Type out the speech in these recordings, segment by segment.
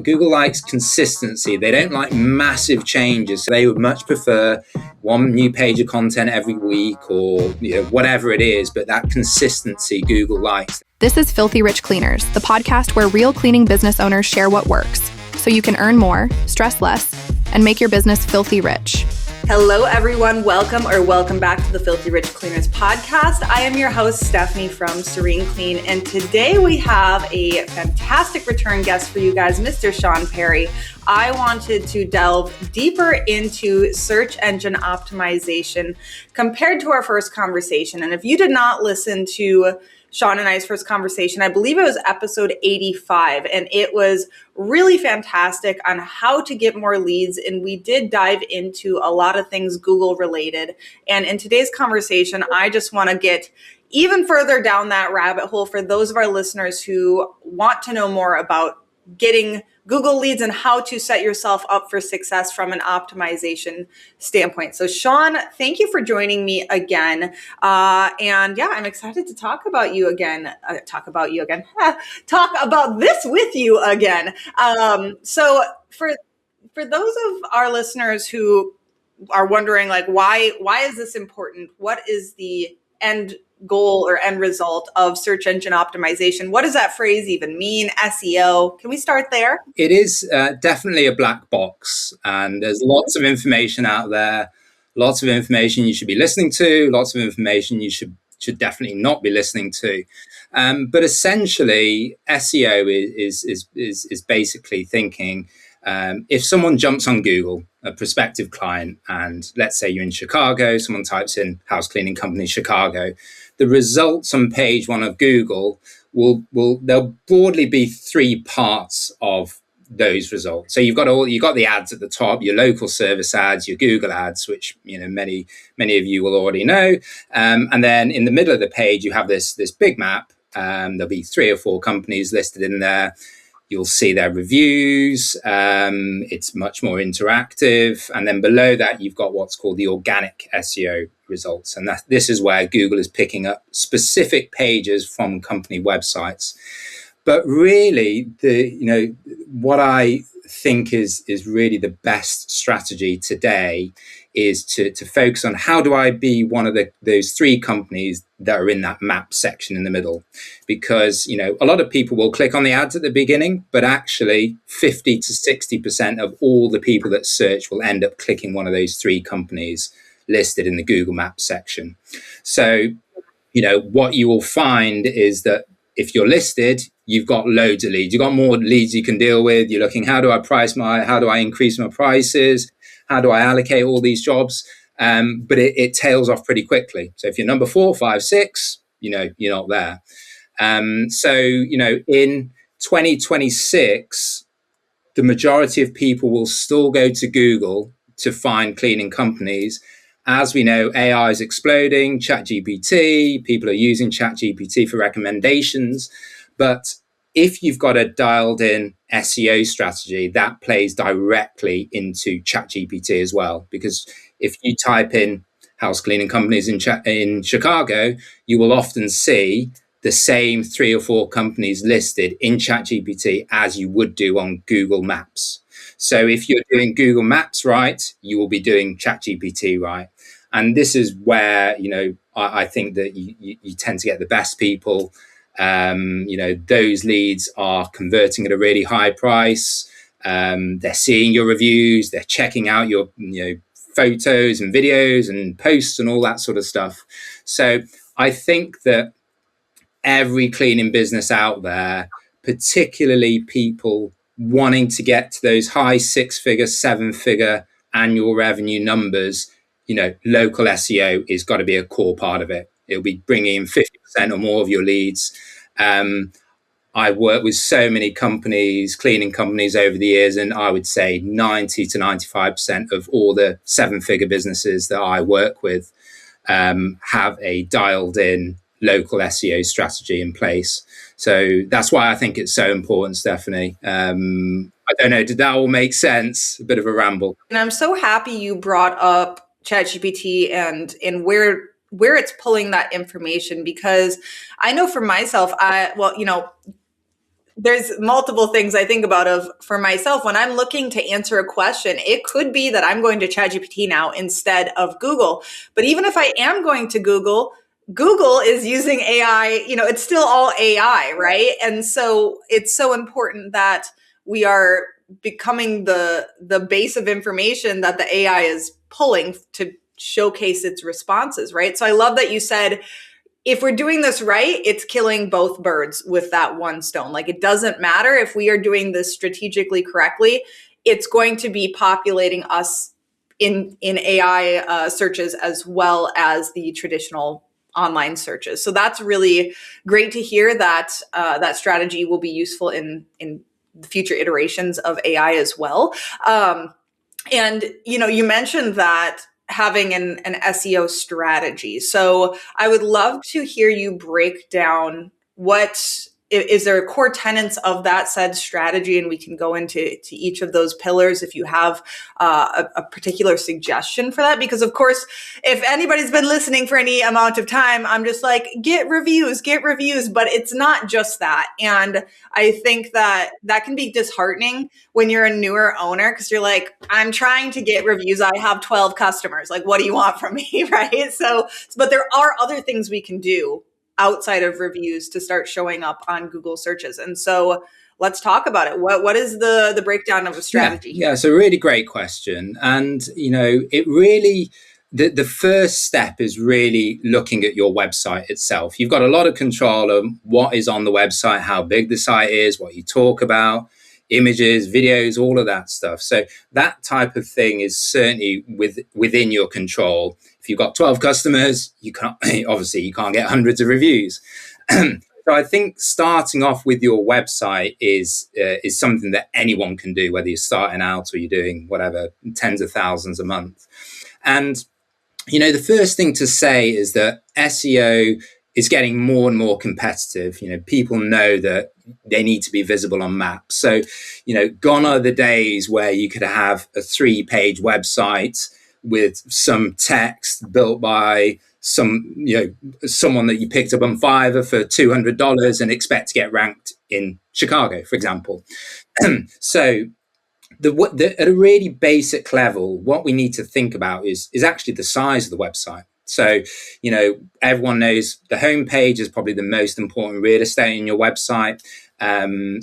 Google likes consistency. They don't like massive changes. So they would much prefer one new page of content every week, or whatever it is, but that consistency Google likes. This is Filthy Rich Cleaners, the podcast where real cleaning business owners share what works, so you can earn more, stress less, and make your business filthy rich. Hello, everyone. Welcome back to the Filthy Rich Cleaners podcast. I am your host, Stephanie from Serene Clean, and today we have a fantastic return guest for you guys, Mr. Sean Parry. I wanted to delve deeper into search engine optimization compared to our first conversation. And if you did not listen to Sean and I's first conversation, I believe it was episode 85, and it was really fantastic on how to get more leads. And we did dive into a lot of things Google related. And in today's conversation, I just want to get even further down that rabbit hole for those of our listeners who want to know more about getting Google leads and how to set yourself up for success from an optimization standpoint. So Sean, thank you for joining me again. And yeah, I'm excited to talk about you again. Talk about this with you again. So for those of our listeners who are wondering, like, why is this important? What is the end goal or end result of search engine optimization? What does that phrase even mean? SEO. Can we start there? It is definitely a black box, and there's lots of information out there, lots of information you should be listening to, lots of information you should definitely not be listening to. But essentially, SEO is basically thinking, if someone jumps on Google, a prospective client, and let's say you're in Chicago, someone types in house cleaning company Chicago, the results on page one of Google there'll broadly be three parts of those results. So you've got the ads at the top, your local service ads, your Google ads, which many of you will already know, and then in the middle of the page you have this big map. There'll be 3 or 4 companies listed in there. You'll see their reviews. It's much more interactive. And then below that, you've got what's called the organic SEO results. And this is where Google is picking up specific pages from company websites. But really, what I think is really the best strategy today is to focus on how do I be one of those 3 companies that are in that map section in the middle. Because, a lot of people will click on the ads at the beginning, but actually 50 to 60% of all the people that search will end up clicking one of those 3 companies listed in the Google Maps section. So, what you will find is that if you're listed, you've got loads of leads. You've got more leads you can deal with. You're looking, how do I increase my prices? How do I allocate all these jobs? But it tails off pretty quickly. So if you're number 4, 5, 6, you're not there. So, in 2026, the majority of people will still go to Google to find cleaning companies. As we know, AI is exploding, ChatGPT, people are using ChatGPT for recommendations. But if you've got a dialed in SEO strategy, that plays directly into ChatGPT as well. Because if you type in house cleaning companies in Chicago, you will often see the same 3 or 4 companies listed in ChatGPT as you would do on Google Maps. So if you're doing Google Maps right, you will be doing ChatGPT right. And this is where, I think that you tend to get the best people. Those leads are converting at a really high price. They're seeing your reviews, they're checking out your, photos and videos and posts and all that sort of stuff. So I think that every cleaning business out there, particularly people wanting to get to those high 6-figure, 7-figure annual revenue numbers, local SEO is got to be a core part of it. It'll be bringing in 50% or more of your leads. I've worked with so many companies, cleaning companies over the years, and I would say 90 to 95% of all the 7-figure businesses that I work with have a dialed in local SEO strategy in place. So that's why I think it's so important, Stephanie. I don't know, did that all make sense? A bit of a ramble. And I'm so happy you brought up ChatGPT and where it's pulling that information, because I know for myself, there's multiple things I think about for myself when I'm looking to answer a question. It could be that I'm going to ChatGPT now instead of Google. But even if I am going to Google, Google is using AI, it's still all AI, right? And so it's so important that we are becoming the base of information that the AI is pulling to showcase its responses, right? So I love that you said, if we're doing this right, it's killing both birds with that one stone. Like, it doesn't matter if we are doing this strategically correctly, it's going to be populating us in AI searches as well as the traditional online searches. So that's really great to hear that that strategy will be useful in the future iterations of AI as well. And you mentioned that having an SEO strategy. So I would love to hear you break down what is there core tenets of that said strategy, and we can go into each of those pillars if you have a particular suggestion for that. Because of course, if anybody's been listening for any amount of time, I'm just like, get reviews, but it's not just that. And I think that can be disheartening when you're a newer owner, because you're like, I'm trying to get reviews. I have 12 customers. Like, what do you want from me? Right. So, but there are other things we can do outside of reviews to start showing up on Google searches. And so let's talk about it. What is the breakdown of a strategy? Yeah, it's a really great question. And, it really, the first step is really looking at your website itself. You've got a lot of control of what is on the website, how big the site is, what you talk about, images, videos, all of that stuff. So that type of thing is certainly within your control. If you've got 12 customers, you can't get hundreds of reviews. So I think starting off with your website is something that anyone can do, whether you're starting out or you're doing whatever, tens of thousands a month. And, the first thing to say is that SEO is getting more and more competitive. People know that they need to be visible on maps. So, gone are the days where you could have a 3-page website with some text built by someone that you picked up on Fiverr for $200 and expect to get ranked in Chicago, for example. So at a really basic level, what we need to think about is actually the size of the website. So, everyone knows the homepage is probably the most important real estate in your website.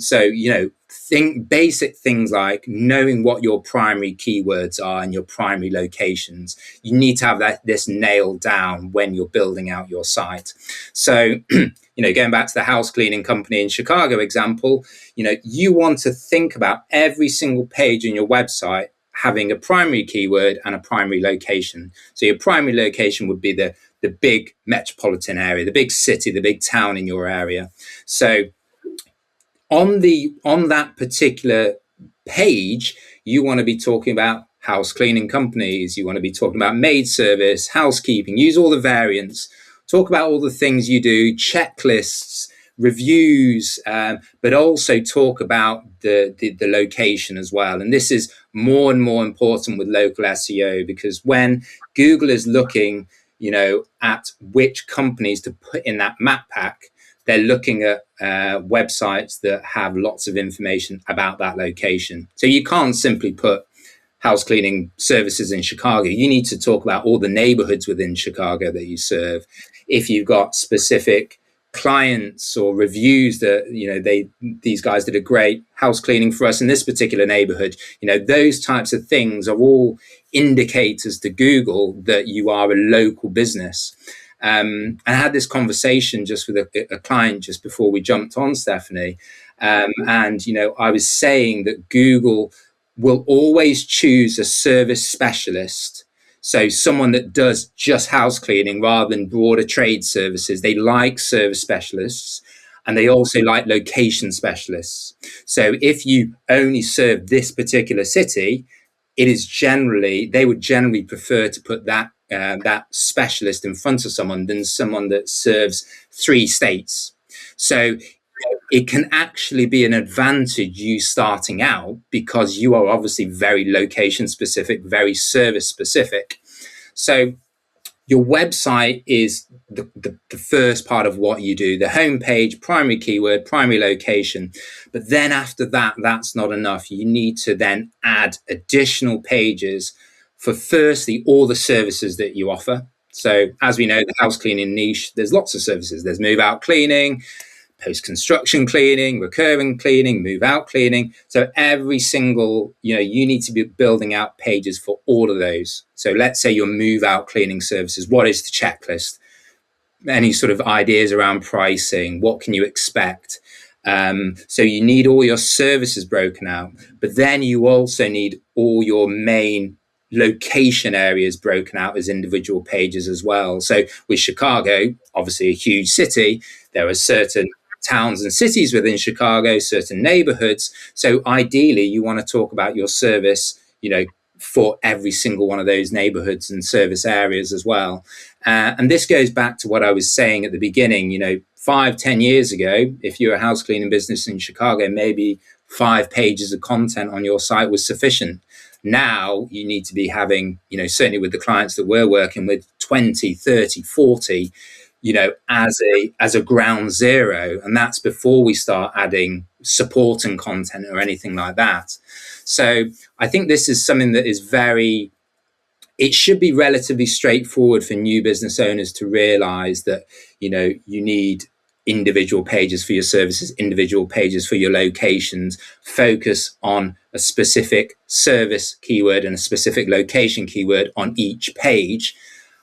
So, think basic things like knowing what your primary keywords are and your primary locations. You need to have this nailed down when you're building out your site. So, going back to the house cleaning company in Chicago example, you want to think about every single page on your website having a primary keyword and a primary location. So your primary location would be the big metropolitan area, the big city, the big town in your area. So on that particular page, you want to be talking about house cleaning companies. You want to be talking about maid service, housekeeping, use all the variants, talk about all the things you do, checklists, reviews, but also talk about the location as well. And this is more and more important with local SEO, because when Google is looking, at which companies to put in that map pack, they're looking at websites that have lots of information about that location. So you can't simply put house cleaning services in Chicago. You need to talk about all the neighborhoods within Chicago that you serve. If you've got specific clients or reviews that, these guys did a great house cleaning for us in this particular neighborhood, those types of things are all indicators to Google that you are a local business. And I had this conversation just with a client just before we jumped on, Stephanie. And, I was saying that Google will always choose a service specialist. So someone that does just house cleaning rather than broader trade services. They like service specialists, and they also like location specialists. So if you only serve this particular city, they would generally prefer to put that specialist in front of someone than someone that serves 3 states. So it can actually be an advantage you starting out, because you are obviously very location specific, very service specific. So your website is the first part of what you do, the homepage, primary keyword, primary location. But then after that, that's not enough. You need to then add additional pages for firstly, all the services that you offer. So as we know, the house cleaning niche, there's lots of services. There's move out cleaning, post-construction cleaning, recurring cleaning, move out cleaning. So every single, you need to be building out pages for all of those. So let's say your move out cleaning services. What is the checklist? Any sort of ideas around pricing? What can you expect? So you need all your services broken out, but then you also need all your main location areas broken out as individual pages as well. So with Chicago, obviously a huge city, there are certain towns and cities within Chicago, certain neighborhoods. So ideally, you want to talk about your service, for every single one of those neighborhoods and service areas as well. And this goes back to what I was saying at the beginning. 5-10 years ago, if you're a house cleaning business in Chicago, maybe 5 pages of content on your site was sufficient. Now you need to be having, certainly with the clients that we're working with, 20, 30, 40, as a ground zero. And that's before we start adding support and content or anything like that. So I think this is something that is it should be relatively straightforward for new business owners to realize that, you need individual pages for your services, individual pages for your locations, focus on a specific service keyword and a specific location keyword on each page.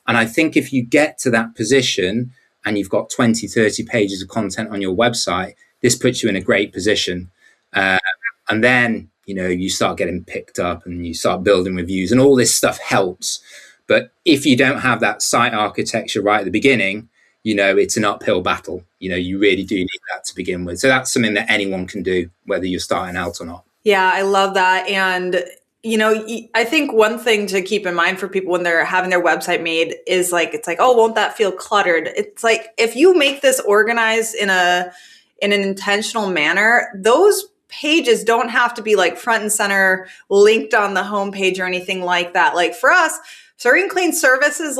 And I think if you get to that position and you've got 20, 30 pages of content on your website, this puts you in a great position. And then, you start getting picked up and you start building reviews and all this stuff helps. But if you don't have that site architecture right at the beginning, it's an uphill battle. You really do need that to begin with. So that's something that anyone can do, whether you're starting out or not. Yeah, I love that. And, I think one thing to keep in mind for people when they're having their website made is it's like, oh, won't that feel cluttered? It's like, if you make this organized in an intentional manner, those pages don't have to be front and center linked on the homepage or anything like that. For us, Serene Clean Service is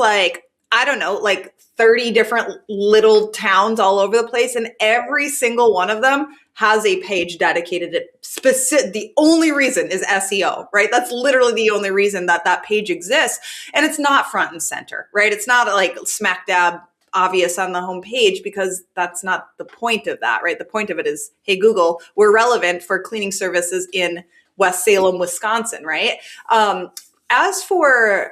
30 different little towns all over the place, and every single one of them has a page dedicated to specific. The only reason is SEO, right? That's literally the only reason that page exists, and it's not front and center, right? It's not smack dab obvious on the homepage, because that's not the point of that, right? The point of it is, hey, Google, we're relevant for cleaning services in West Salem, Wisconsin, right? As for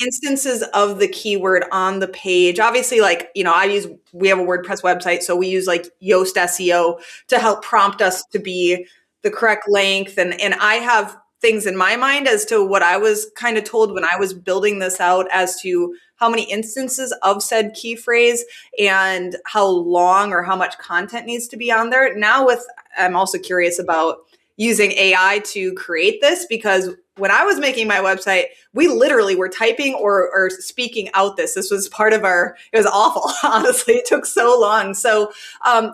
instances of the keyword on the page, obviously, we have a WordPress website, so we use Yoast SEO to help prompt us to be the correct length. And I have things in my mind as to what I was kind of told when I was building this out as to how many instances of said key phrase and how long or how much content needs to be on there. Now I'm also curious about using AI to create this, because when I was making my website, we literally were typing or speaking out this. This was part of it was awful, honestly. It took so long. So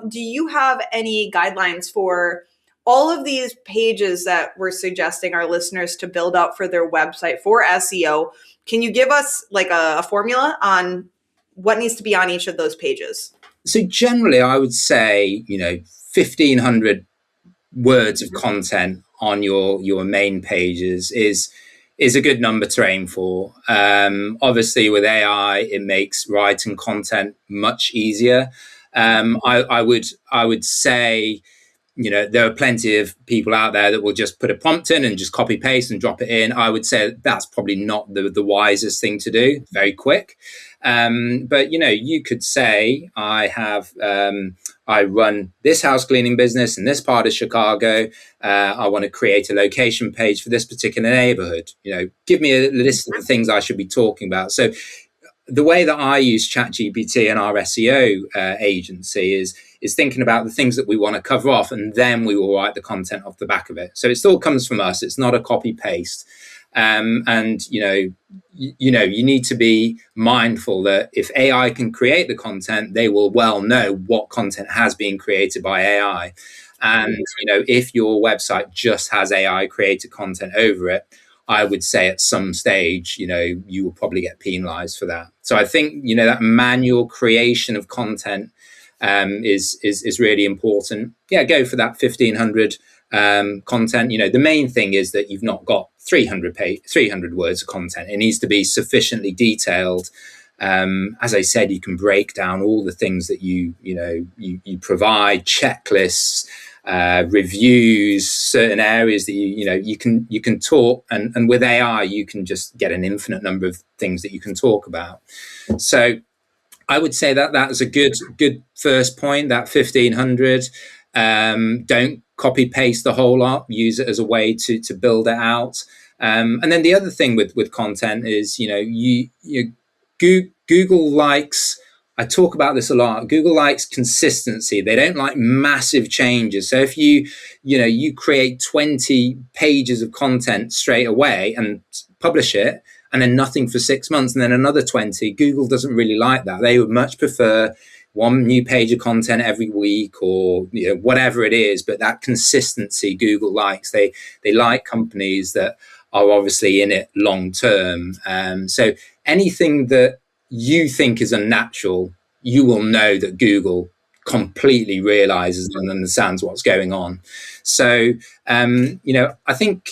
do you have any guidelines for all of these pages that we're suggesting our listeners to build out for their website for SEO? Can you give us a formula on what needs to be on each of those pages? So generally, I would say, 1,500 words of content on your main pages is a good number to aim for. Obviously, with AI, it makes writing content much easier. I would say, there are plenty of people out there that will just put a prompt in and just copy paste and drop it in. I would say that's probably not the wisest thing to do. Very quick. But you could say I run this house cleaning business in this part of Chicago. I want to create a location page for this particular neighborhood. Give me a list of the things I should be talking about. So the way that I use ChatGPT and our SEO agency is thinking about the things that we want to cover off, and then we will write the content off the back of it. So it still comes from us. It's not a copy paste. And you need to be mindful that if AI can create the content, they will well know what content has been created by AI. And if your website just has AI created content over it, I would say at some stage, you will probably get penalized for that. So I think, that manual creation of content is really important. Yeah, go for that 1,500 content. The main thing is that you've not got 300 words of content. It needs to be sufficiently detailed. As I said, you can break down all the things that you provide, checklists, reviews, certain areas that you can talk, and with AI you can just get an infinite number of things that you can talk about. So I would say that is a good first point, that 1,500. Don't copy paste the whole lot, use it as a way to build it out. And then the other thing with content is, Google likes, I talk about this a lot, Google likes consistency. They don't like massive changes. So if you create 20 pages of content straight away and publish it, and then nothing for 6 months, and then another 20, Google doesn't really like that. They would much prefer one new page of content every week, or whatever it is. But that consistency Google likes. They like companies that are obviously in it long term. So anything that you think is unnatural, you will know that Google completely realizes and understands what's going on. So I think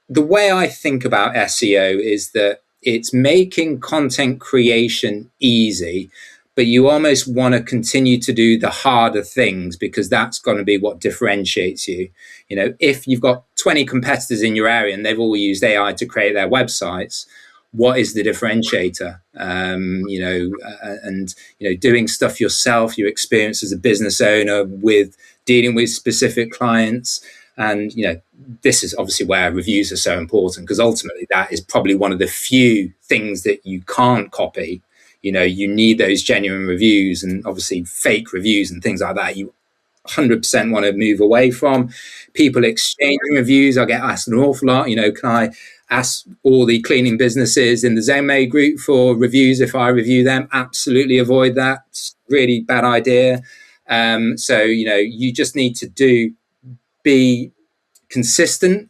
the way I think about SEO is that it's making content creation easy, but you almost want to continue to do the harder things, because that's going to be what differentiates you. If you've got 20 competitors in your area and they've all used AI to create their websites, what is the differentiator? Doing stuff yourself, your experience as a business owner with dealing with specific clients. And, this is obviously where reviews are so important, because ultimately that is probably one of the few things that you can't copy. You need those genuine reviews, and obviously fake reviews and things like that. You 100% want to move away from. People exchanging reviews. I get asked an awful lot, can I ask all the cleaning businesses in the ZoneMate group for reviews if I review them? Absolutely avoid that. It's really bad idea. So, you just need to be consistent.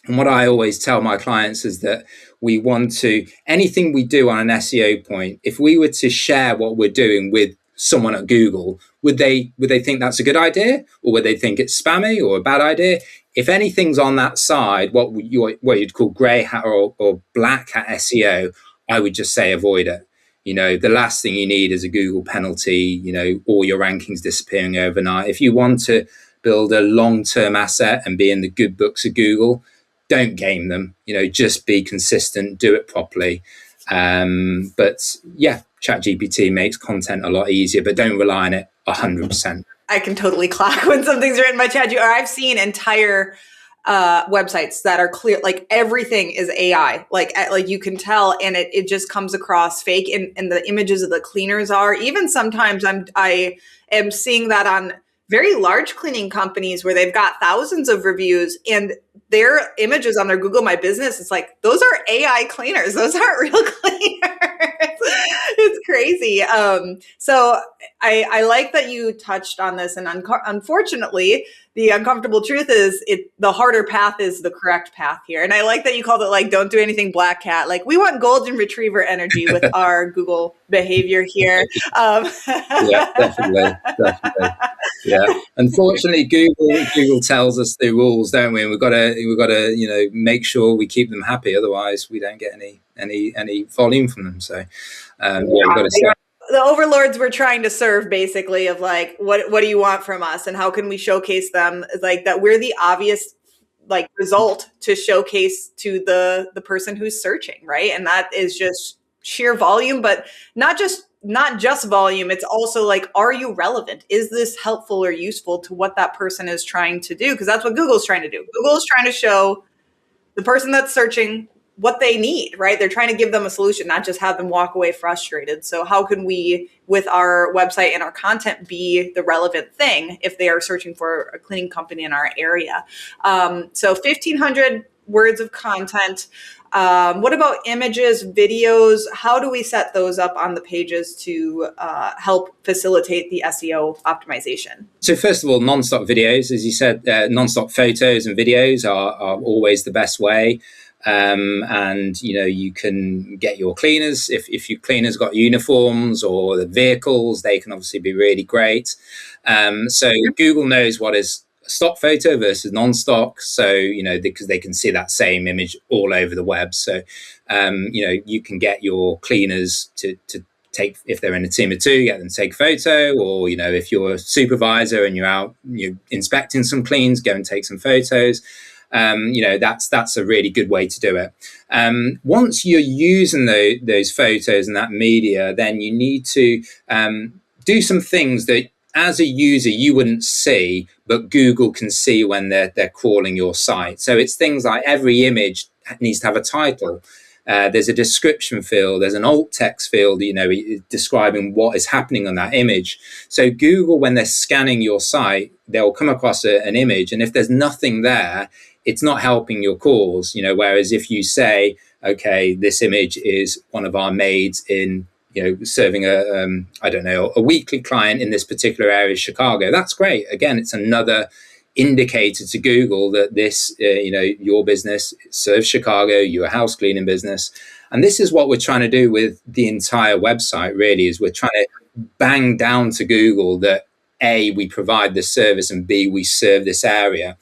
And what I always tell my clients is that we want to, anything we do on an SEO point, if we were to share what we're doing with someone at Google, would they think that's a good idea, or would they think it's spammy or a bad idea? If anything's on that side, what you'd call grey hat or black hat SEO, I would just say avoid it. The last thing you need is a Google penalty, all your rankings disappearing overnight. If you want to build a long-term asset and be in the good books of Google, don't game them, just be consistent, do it properly. But yeah, ChatGPT makes content a lot easier, but don't rely on it 100%. I can totally clock when something's written by ChatGPT, or I've seen entire websites that are clear, like everything is AI, like you can tell, and it just comes across fake. And the images of the cleaners are, even sometimes I am seeing that on very large cleaning companies where they've got thousands of reviews, and their images on their Google My Business, it's like, those are AI cleaners. Those aren't real cleaners. It's crazy. So I like that you touched on this. And unfortunately, the uncomfortable truth is the harder path is the correct path here. And I like that you called it like, don't do anything black cat. Like, we want golden retriever energy with our Google behavior here. Yeah, definitely. Yeah. Unfortunately, Google tells us the rules, don't we? And we've got to make sure we keep them happy. Otherwise, we don't get any volume from them. So we've got to say. The overlords we're trying to serve, basically, of like, what do you want from us, and how can we showcase them? Like that, we're the obvious result to showcase to the person who's searching, right? And that is just sheer volume, but not just volume. It's also like, are you relevant? Is this helpful or useful to what that person is trying to do? Because that's what Google's trying to do. Google is trying to show the person that's searching what they need, right? They're trying to give them a solution, not just have them walk away frustrated. So how can we, with our website and our content, be the relevant thing if they are searching for a cleaning company in our area? So 1,500 words of content. What about images, videos? How do we set those up on the pages to help facilitate the SEO optimization? So first of all, non-stop videos, as you said, non-stop photos and videos are always the best way. And you can get your cleaners, if your cleaners got uniforms or the vehicles, they can obviously be really great. So Google knows what is a stock photo versus non-stock, so because they can see that same image all over the web. So you can get your cleaners to take, if they're in a team of two, get them to take a photo, or if you're a supervisor and you're inspecting some cleans, go and take some photos. That's a really good way to do it. Once you're using those photos and that media, then you need to do some things that as a user you wouldn't see, but Google can see when they're crawling your site. So it's things like every image needs to have a title. There's a description field, there's an alt text field, describing what is happening on that image. So Google, when they're scanning your site, they'll come across an image, and if there's nothing there, it's not helping your cause. Whereas if you say, okay, this image is one of our maids in, serving a weekly client in this particular area of Chicago, that's great. Again, it's another indicator to Google that this, your business serves Chicago, you're a house cleaning business. And this is what we're trying to do with the entire website, really, is we're trying to bang down to Google that A, we provide this service, and B, we serve this area.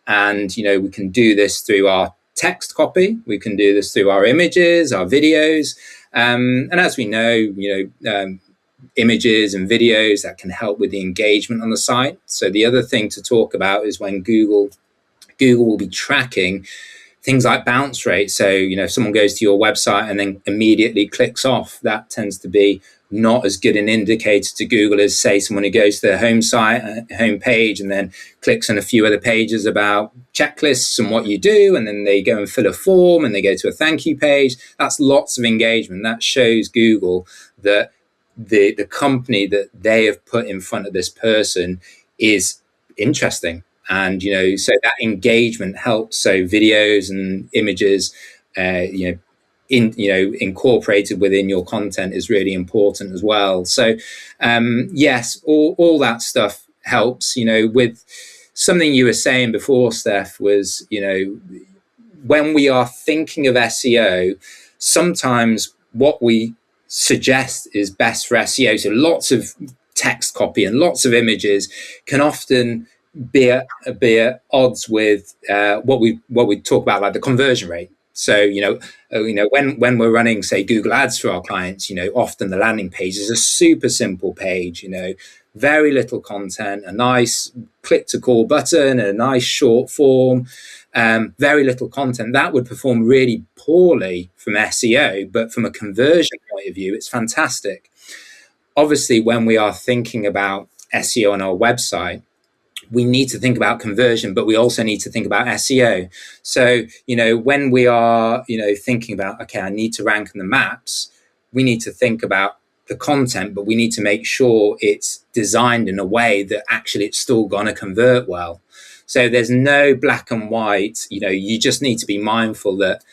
And, we can do this through our text copy. We can do this through our images, our videos. And as we know, images and videos that can help with the engagement on the site. So the other thing to talk about is when Google will be tracking things like bounce rate. So, if someone goes to your website and then immediately clicks off, that tends to be not as good an indicator to Google as, say, someone who goes to their home page and then clicks on a few other pages about checklists and what you do, and then they go and fill a form and they go to a thank you page. That's lots of engagement. That shows Google that the company that they have put in front of this person is interesting. And, so that engagement helps. So videos and images, incorporated within your content is really important as well. So, yes, all that stuff helps. With something you were saying before, Steph, was, when we are thinking of SEO, sometimes what we suggest is best for SEO. So lots of text copy and lots of images can often be at odds with what we talk about, like the conversion rate. So when we're running, say, Google Ads for our clients, often the landing page is a super simple page. Very little content, a nice click to call button, and a nice short form. Very little content. That would perform really poorly from SEO, but from a conversion point of view, it's fantastic. Obviously, when we are thinking about SEO on our website, we need to think about conversion, but we also need to think about SEO. So, when we are, thinking about, okay, I need to rank in the maps, we need to think about the content, but we need to make sure it's designed in a way that actually it's still going to convert well. So there's no black and white. You just need to be mindful that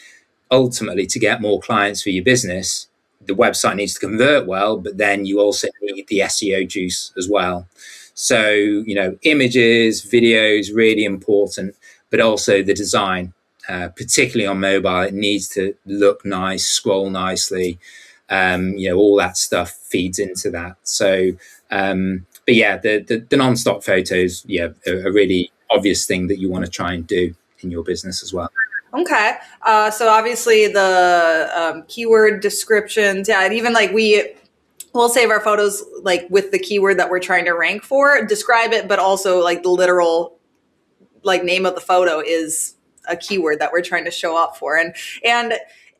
ultimately, to get more clients for your business, the website needs to convert well, but then you also need the SEO juice as well. So, images, videos, really important, but also the design, particularly on mobile, it needs to look nice, scroll nicely. All that stuff feeds into that. So, but yeah, the non-stock photos, are a really obvious thing that you want to try and do in your business as well. Okay. So obviously the keyword descriptions, and even like we'll save our photos like with the keyword that we're trying to rank for, describe it, but also like the literal like name of the photo is a keyword that we're trying to show up for. And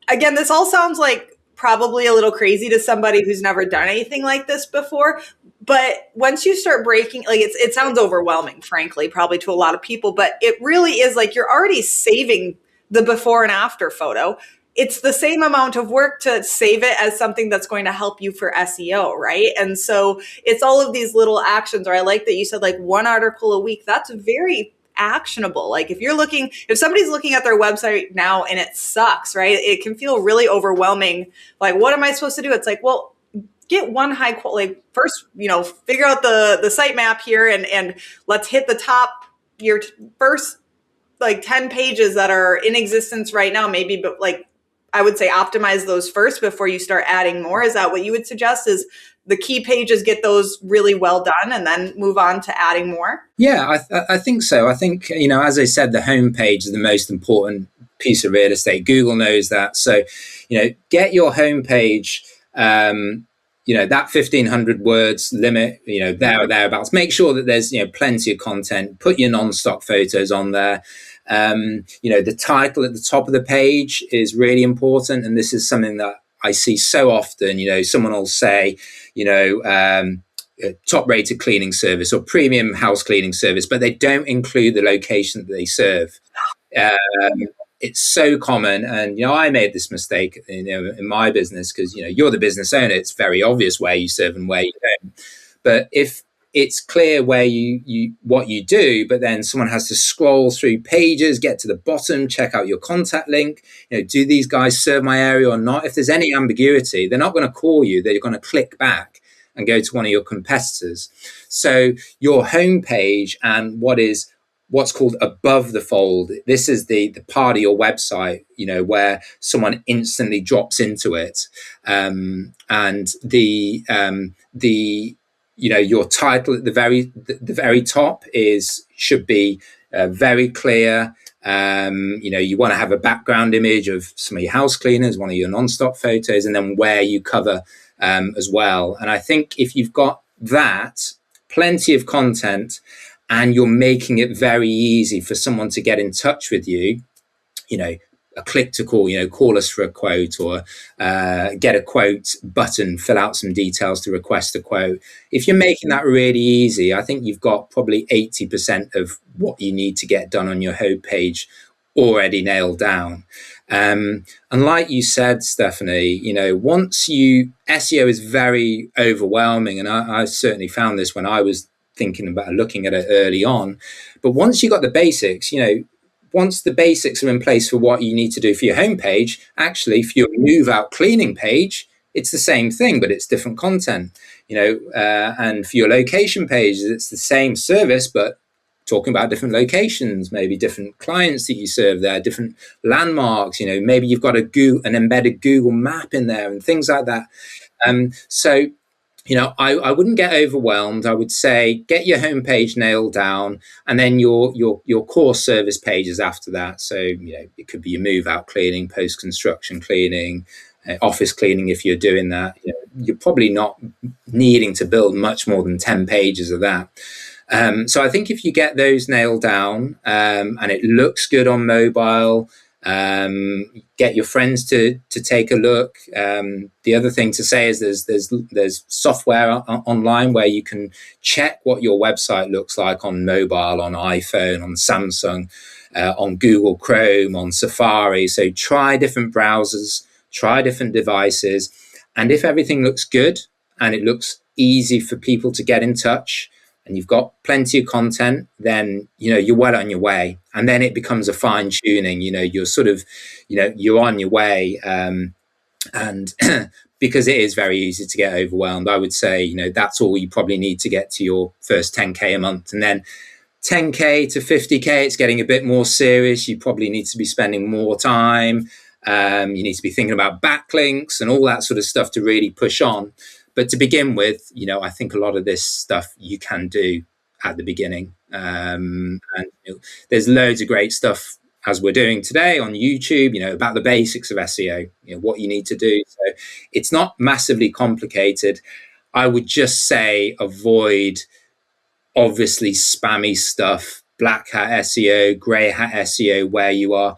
again, this all sounds like probably a little crazy to somebody who's never done anything like this before. But once you start breaking, like it sounds overwhelming, frankly, probably to a lot of people, but it really is like you're already saving the before and after photo. It's the same amount of work to save it as something that's going to help you for SEO, right? And so it's all of these little actions, or I like that you said like one article a week. That's very actionable. Like if somebody's looking at their website now and it sucks, right? It can feel really overwhelming. Like, what am I supposed to do? It's like, well, get one high quality, like first, figure out the sitemap here and let's hit the top, your first like 10 pages that are in existence right now, maybe, but like I would say optimize those first before you start adding more. Is that what you would suggest? Is the key pages, get those really well done and then move on to adding more? Yeah, I think so. I think, as I said, the homepage is the most important piece of real estate. Google knows that. So, get your homepage, that 1,500 words limit, there or thereabouts. Make sure that there's, plenty of content. Put your non-stock photos on there. The title at the top of the page is really important. And this is something that I see so often. Someone will say, top rated cleaning service or premium house cleaning service, but they don't include the location that they serve. It's so common. And, I made this mistake, in my business because, you're the business owner. It's very obvious where you serve and where you don't. But if it's clear where what you do, but then someone has to scroll through pages, get to the bottom, check out your contact link. Do these guys serve my area or not? If there's any ambiguity, they're not going to call you. They're going to click back and go to one of your competitors. So your homepage and what's called above the fold, this is the part of your website, where someone instantly drops into it, and your title at the very top should be very clear. You want to have a background image of some of your house cleaners, one of your non-stop photos, and then where you cover as well. And I think if you've got that, plenty of content, and you're making it very easy for someone to get in touch with you, a click to call, call us for a quote, or get a quote button, fill out some details to request a quote. If you're making that really easy, I think you've got probably 80% of what you need to get done on your homepage already nailed down. And like you said, Stephanie, SEO is very overwhelming. And I certainly found this when I was thinking about looking at it early on. But once you got the basics, once the basics are in place for what you need to do for your homepage, actually for your move out cleaning page, it's the same thing, but it's different content, and for your location pages, it's the same service, but talking about different locations, maybe different clients that you serve there, different landmarks, maybe you've got an embedded Google map in there and things like that. So I wouldn't get overwhelmed. I would say get your homepage nailed down, and then your core service pages after that. So it could be your move out cleaning, post construction cleaning, office cleaning. If you're doing that, you're probably not needing to build much more than 10 pages of that. So I think if you get those nailed down, and it looks good on mobile, get your friends to take a look. The other thing to say is there's software online where you can check what your website looks like on mobile, on iPhone, on Samsung, on Google Chrome, on Safari. So try different browsers, try different devices, and if everything looks good and it looks easy for people to get in touch, and you've got plenty of content, then you're well on your way. And then it becomes a fine tuning. You're sort of you're on your way, and because it is very easy to get overwhelmed, I would say that's all you probably need to get to your first 10K a month. And then 10K to 50K, it's getting a bit more serious. You probably need to be spending more time. You need to be thinking about backlinks and all that sort of stuff to really push on. But to begin with, I think a lot of this stuff you can do at the beginning. And there's loads of great stuff, as we're doing today on YouTube, about the basics of SEO, what you need to do. So it's not massively complicated. I would just say avoid, obviously, spammy stuff, black hat SEO, grey hat SEO, where you are,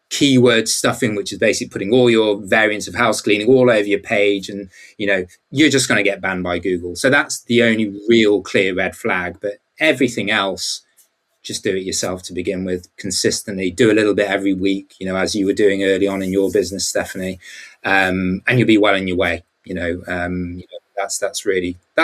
keyword stuffing, which is basically putting all your variants of house cleaning all over your page, and you're just going to get banned by Google. So that's the only real clear red flag. But everything else, just do it yourself to begin with, consistently. Do a little bit every week, as you were doing early on in your business, Stephanie, and you'll be well on your way.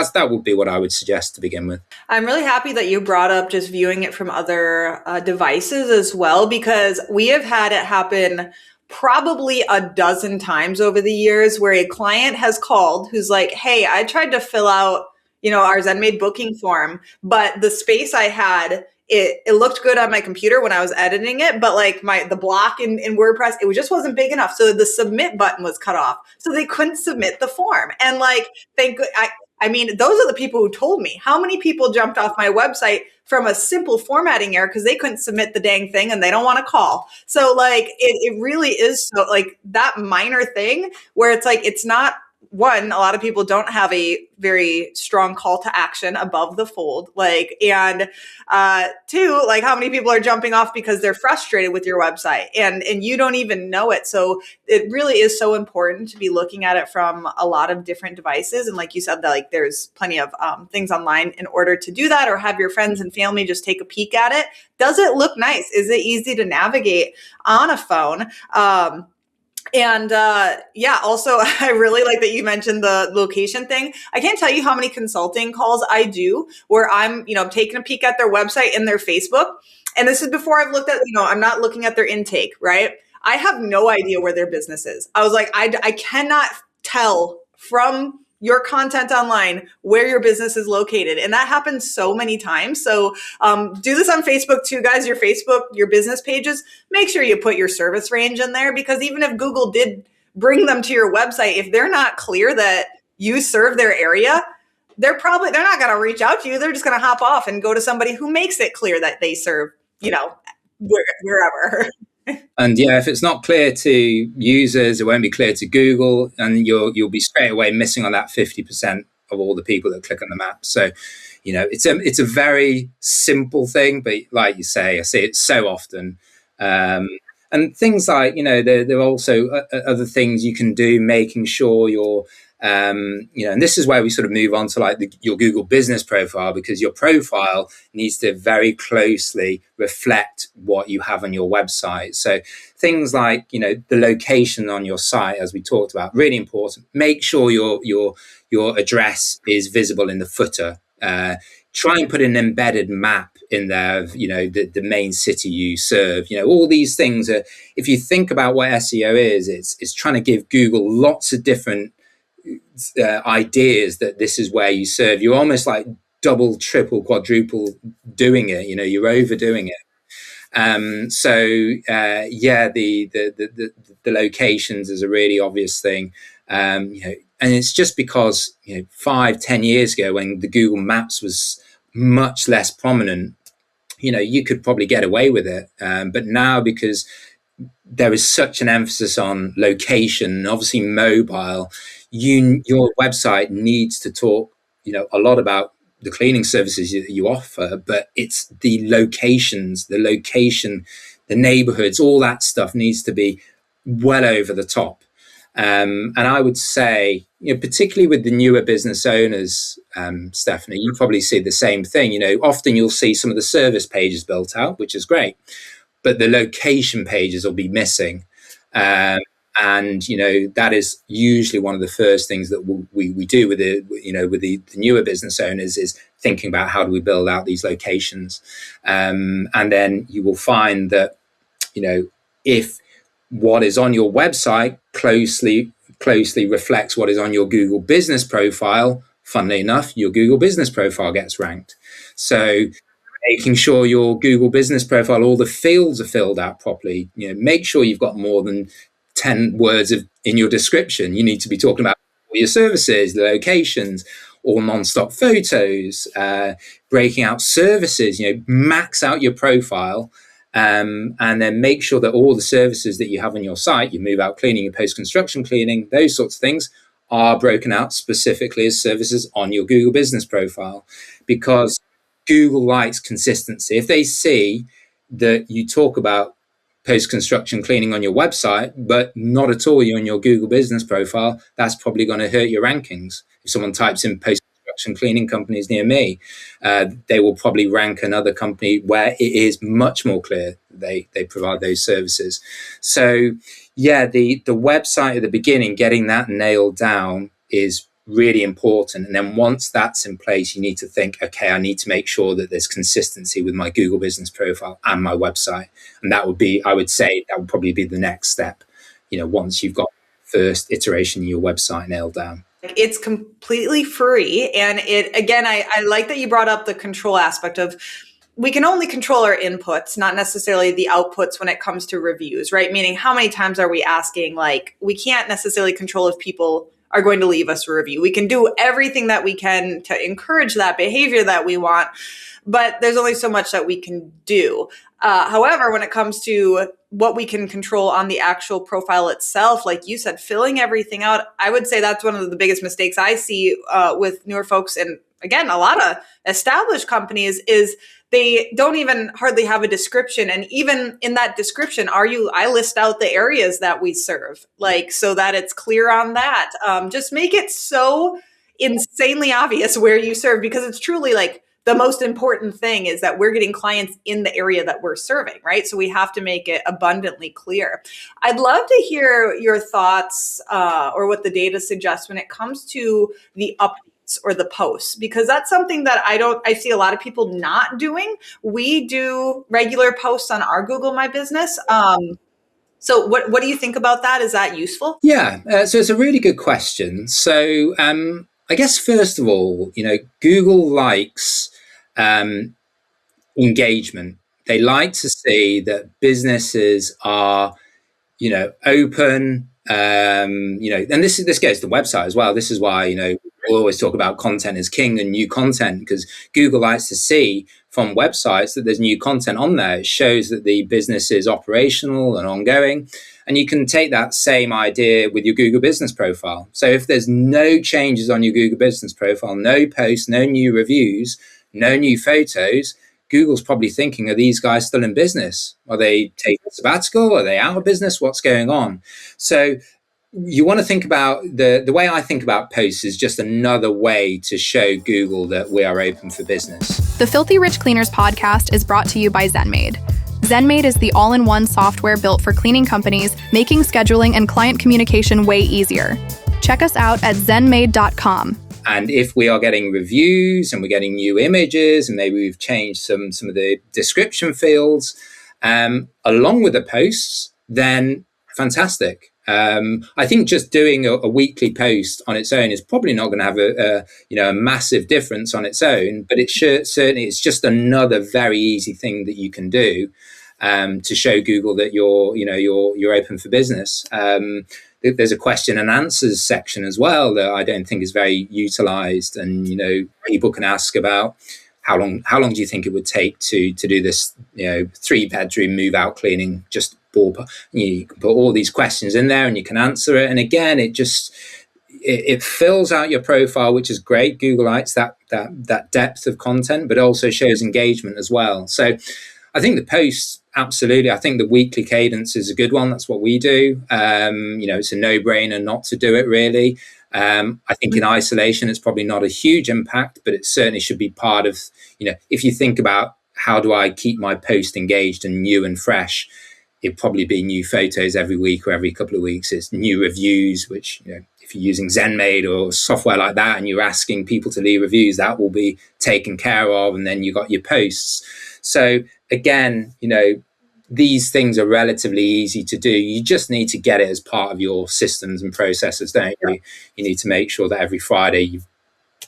That would be what I would suggest to begin with. I'm really happy that you brought up just viewing it from other devices as well, because we have had it happen probably a dozen times over the years where a client has called who's like, hey, I tried to fill out, our ZenMaid booking form, but the space I had it looked good on my computer when I was editing it, but like the block in WordPress, it just wasn't big enough. So the submit button was cut off. So they couldn't submit the form. And like, I mean, those are the people who told me. How many people jumped off my website from a simple formatting error because they couldn't submit the dang thing and they don't want to call. So like, it really is so like that minor thing where it's like, it's not, one, a lot of people don't have a very strong call to action above the fold. Like, and two, like how many people are jumping off because they're frustrated with your website and you don't even know it. So it really is so important to be looking at it from a lot of different devices. And like you said, that like there's plenty of things online in order to do that, or have your friends and family just take a peek at it. Does it look nice? Is it easy to navigate on a phone? And also, I really like that you mentioned the location thing. I can't tell you how many consulting calls I do where I'm, taking a peek at their website and their Facebook. And this is before I've looked at, I'm not looking at their intake, right? I have no idea where their business is. I was like, I cannot tell from your content online where your business is located. And that happens so many times. So do this on Facebook too, guys. Your Facebook, your business pages, make sure you put your service range in there, because even if Google did bring them to your website, if they're not clear that you serve their area, they're not going to reach out to you. They're just going to hop off and go to somebody who makes it clear that they serve, wherever. And yeah, if it's not clear to users, it won't be clear to Google, and you'll be straight away missing on that 50% of all the people that click on the map. So, it's a very simple thing, but like you say, I see it so often. And things like, there are also other things you can do, making sure you're, and this is where we sort of move on to like your Google business profile, because your profile needs to very closely reflect what you have on your website. So things like, the location on your site, as we talked about, really important. Make sure your address is visible in the footer. Try and put an embedded map in there of, the main city you serve. All these things are, if you think about what SEO is, it's trying to give Google lots of different ideas that this is where you serve. You're almost like double, triple, quadruple doing it. You're overdoing it. The locations is a really obvious thing. And it's just because 5-10 years ago, when the Google Maps was much less prominent, you could probably get away with it. But now, because there is such an emphasis on location, obviously mobile, your website needs to talk, a lot about the cleaning services that you offer, but it's the locations, the neighborhoods, all that stuff needs to be well over the top. And I would say, particularly with the newer business owners, Stephanie, you probably see the same thing. Often you'll see some of the service pages built out, which is great, but the location pages will be missing. And that is usually one of the first things that we do with the newer business owners, is thinking about how do we build out these locations. And then you will find that if what is on your website closely reflects what is on your Google business profile, funnily enough, your Google business profile gets ranked. So making sure your Google business profile, all the fields are filled out properly. Make sure you've got more than 10 words in your description. You need to be talking about all your services, the locations, all non-stop photos, breaking out services. Max out your profile, and then make sure that all the services that you have on your site, your move out cleaning, your post-construction cleaning, those sorts of things, are broken out specifically as services on your Google business profile, because Google likes consistency. If they see that you talk about post-construction cleaning on your website, but not at all you on your Google business profile, that's probably going to hurt your rankings. If someone types in post-construction cleaning companies near me, they will probably rank another company where it is much more clear they provide those services. So yeah, the website at the beginning, getting that nailed down is really important. And then once that's in place, you need to think, okay, I need to make sure that there's consistency with my Google business profile and my website. And that would be, I would say, that would probably be the next step, once you've got first iteration of your website nailed down. It's completely free. And I like that you brought up the control aspect of we can only control our inputs, not necessarily the outputs when it comes to reviews, right? Meaning how many times are we asking? Like, we can't necessarily control if people are going to leave us a review. We can do everything that we can to encourage that behavior that we want, but there's only so much that we can do. However, when it comes to what we can control on the actual profile itself, like you said, filling everything out, I would say that's one of the biggest mistakes I see with newer folks. And again, a lot of established companies is they don't even hardly have a description. And even in that description, I list out the areas that we serve, like, so that it's clear on that. Just make it so insanely obvious where you serve, because it's truly like the most important thing is that we're getting clients in the area that we're serving, right? So we have to make it abundantly clear. I'd love to hear your thoughts or what the data suggests when it comes to the updates or the posts, because that's something that I see a lot of people not doing. We do regular posts on our Google My Business. So what do you think about that? Is that useful? Yeah, so it's a really good question. So I guess first of all, Google likes engagement. They like to see that businesses are, open. And this goes to the website as well. This is why we'll always talk about content is king and new content, because Google likes to see from websites that there's new content on there. It shows that the business is operational and ongoing. And you can take that same idea with your Google Business profile. So if there's no changes on your Google Business profile, no posts, no new reviews, no new photos, Google's probably thinking, are these guys still in business? Are they taking a sabbatical? Are they out of business? What's going on? So you want to think about the way I think about posts is just another way to show Google that we are open for business. The Filthy Rich Cleaners podcast is brought to you by ZenMaid. ZenMaid is the all-in-one software built for cleaning companies, making scheduling and client communication way easier. Check us out at zenmaid.com. And if we are getting reviews and we're getting new images and maybe we've changed some of the description fields along with the posts, then fantastic. I think just doing a weekly post on its own is probably not going to have a massive difference on its own, but certainly it's just another very easy thing that you can do to show Google that you're open for business. There's a question and answers section as well that I don't think is very utilized, and people can ask about how long do you think it would take to do this 3-bedroom move out cleaning, just ballpark. You can put all these questions in there and you can answer it, and again it fills out your profile, which is great. Google likes that depth of content, but also shows engagement as well. So I think the posts, absolutely. I think the weekly cadence is a good one. That's what we do. It's a no-brainer not to do it, really. I think in isolation, it's probably not a huge impact, but it certainly should be part of, if you think about how do I keep my post engaged and new and fresh, it'd probably be new photos every week or every couple of weeks. It's new reviews, which, if you're using ZenMaid or software like that and you're asking people to leave reviews, that will be taken care of. And then you got your posts. So again, these things are relatively easy to do. You just need to get it as part of your systems and processes, don't you? You need to make sure that every Friday you're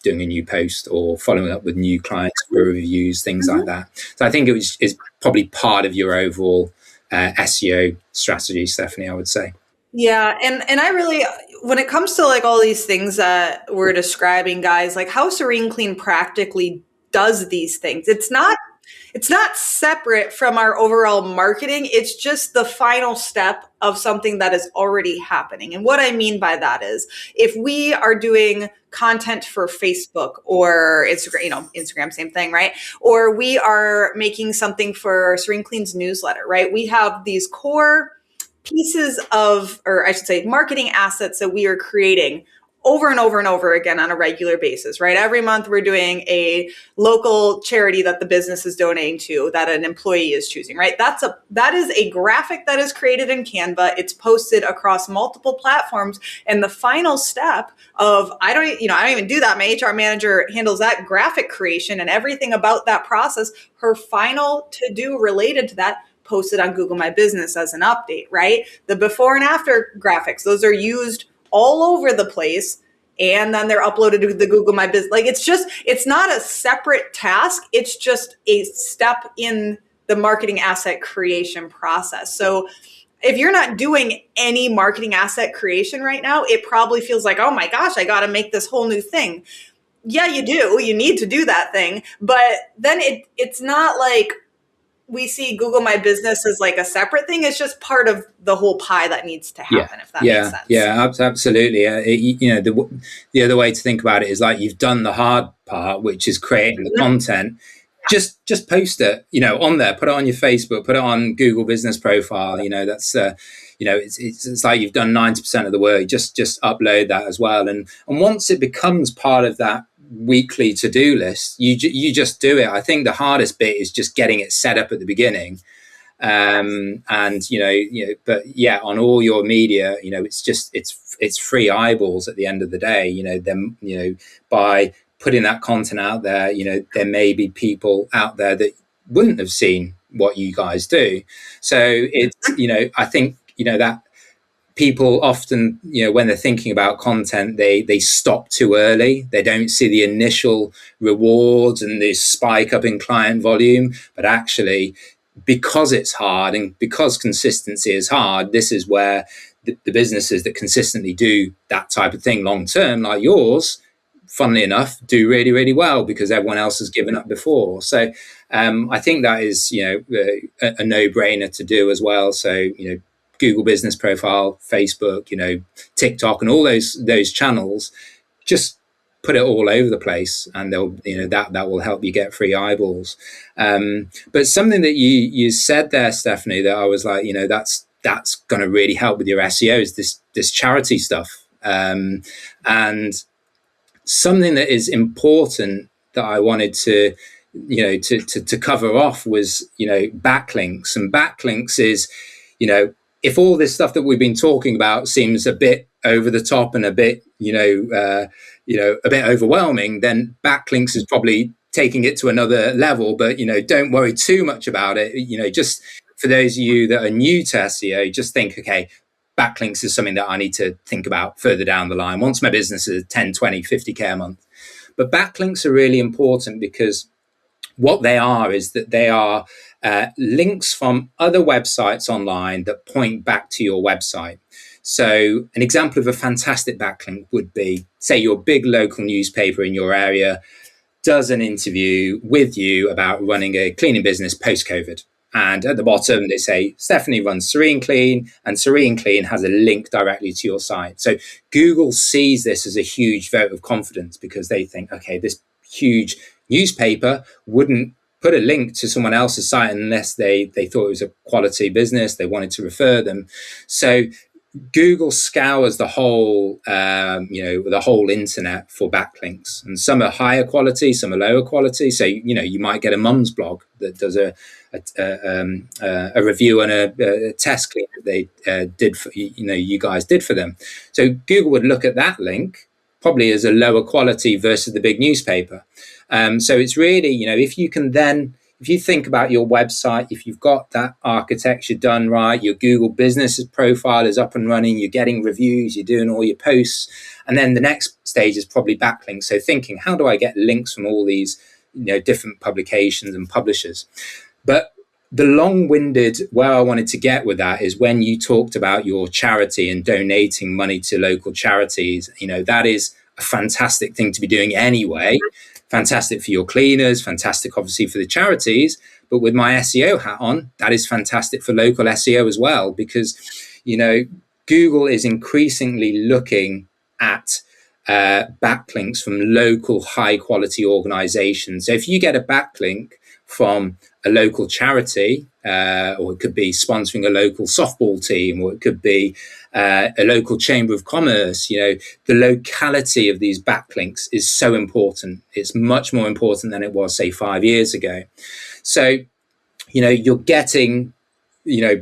doing a new post or following up with new clients for reviews, things like that. So I think is probably part of your overall SEO strategy, Stephanie, I would say. Yeah. And I really, when it comes to like all these things that we're describing, guys, like how Serene Clean practically does these things, it's not separate from our overall marketing. It's just the final step of something that is already happening. And what I mean by that is if we are doing content for Facebook or Instagram, Instagram, same thing, right? Or we are making something for Serene Clean's newsletter, right? We have these core pieces of, or I should say, marketing assets that we are creating over and over and over again on a regular basis, right? Every month we're doing a local charity that the business is donating to, that an employee is choosing, right? That is a graphic that is created in Canva. It's posted across multiple platforms. And the final step of, I don't even do that. My HR manager handles that graphic creation and everything about that process. Her final to-do related to that posted on Google My Business as an update, right? The before and after graphics, those are used all over the place and then they're uploaded to the Google My Business. Like it's not a separate task. It's just a step in the marketing asset creation process. So if you're not doing any marketing asset creation right now, it probably feels like, oh my gosh, I got to make this whole new thing. Yeah, you do. You need to do that thing. But then it's not like we see Google My Business as like a separate thing. It's just part of the whole pie that needs to happen, if that makes sense. Yeah, absolutely. The other way to think about it is like you've done the hard part, which is creating the content. Just post it, on there, put it on your Facebook, put it on Google Business Profile. That's, it's like you've done 90% of the work. Just upload that as well. And once it becomes part of that weekly to-do list, you just do it. I think the hardest bit is just getting it set up at the beginning. But yeah, on all your media, it's free eyeballs at the end of the day. By putting that content out there, there may be people out there that wouldn't have seen what you guys do. So it's, I think, that people often, when they're thinking about content, they stop too early. They don't see the initial rewards and the spike up in client volume, but actually, because it's hard and because consistency is hard, this is where the businesses that consistently do that type of thing long term, like yours, funnily enough, do really, really well because everyone else has given up before. So I think that is, a no-brainer to do as well. So, Google Business Profile, Facebook, TikTok, and all those channels, just put it all over the place, and they'll, that will help you get free eyeballs. But something that you said there, Stephanie, that I was like, that's going to really help with your SEO is this charity stuff. And something that is important that I wanted to cover off was, backlinks. And backlinks is, if all this stuff that we've been talking about seems a bit over the top and a bit, a bit overwhelming, then backlinks is probably taking it to another level. But, don't worry too much about it. Just for those of you that are new to SEO, just think, okay, backlinks is something that I need to think about further down the line once my business is 10, 20, 50K a month. But backlinks are really important because what they are is that they are links from other websites online that point back to your website. So an example of a fantastic backlink would be, say, your big local newspaper in your area does an interview with you about running a cleaning business post-COVID. And at the bottom, they say, Stephanie runs Serene Clean, and Serene Clean has a link directly to your site. So Google sees this as a huge vote of confidence because they think, okay, this huge newspaper wouldn't put a link to someone else's site unless they thought it was a quality business, they wanted to refer them. So Google scours the whole, the whole internet for backlinks, and some are higher quality, some are lower quality. So you might get a mum's blog that does a review on a test clean that they did for you guys did for them. So Google would look at that link probably as a lower quality versus the big newspaper. So it's really, if you think about your website, if you've got that architecture done right, your Google Business Profile is up and running, you're getting reviews, you're doing all your posts, and then the next stage is probably backlinks. So thinking, how do I get links from all these, different publications and publishers? But the long-winded where I wanted to get with that is when you talked about your charity and donating money to local charities, that is a fantastic thing to be doing anyway. Fantastic for your cleaners, fantastic obviously for the charities, but with my SEO hat on, that is fantastic for local SEO as well, because Google is increasingly looking at backlinks from local high quality organizations. So if you get a backlink from a local charity, or it could be sponsoring a local softball team, or it could be a local chamber of commerce, the locality of these backlinks is so important. It's much more important than it was, say, 5 years ago. So, you're getting,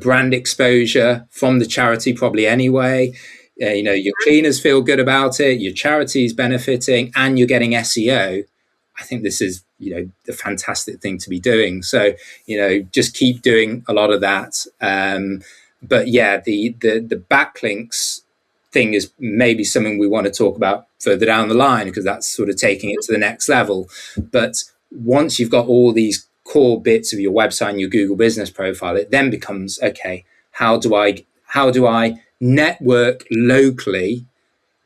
brand exposure from the charity probably anyway. Your cleaners feel good about it, your charity's benefiting, and you're getting SEO. I think this is, the fantastic thing to be doing. So, just keep doing a lot of that. But yeah, the backlinks thing is maybe something we want to talk about further down the line, because that's sort of taking it to the next level. But once you've got all these core bits of your website and your Google business profile, it then becomes, okay, how do I network locally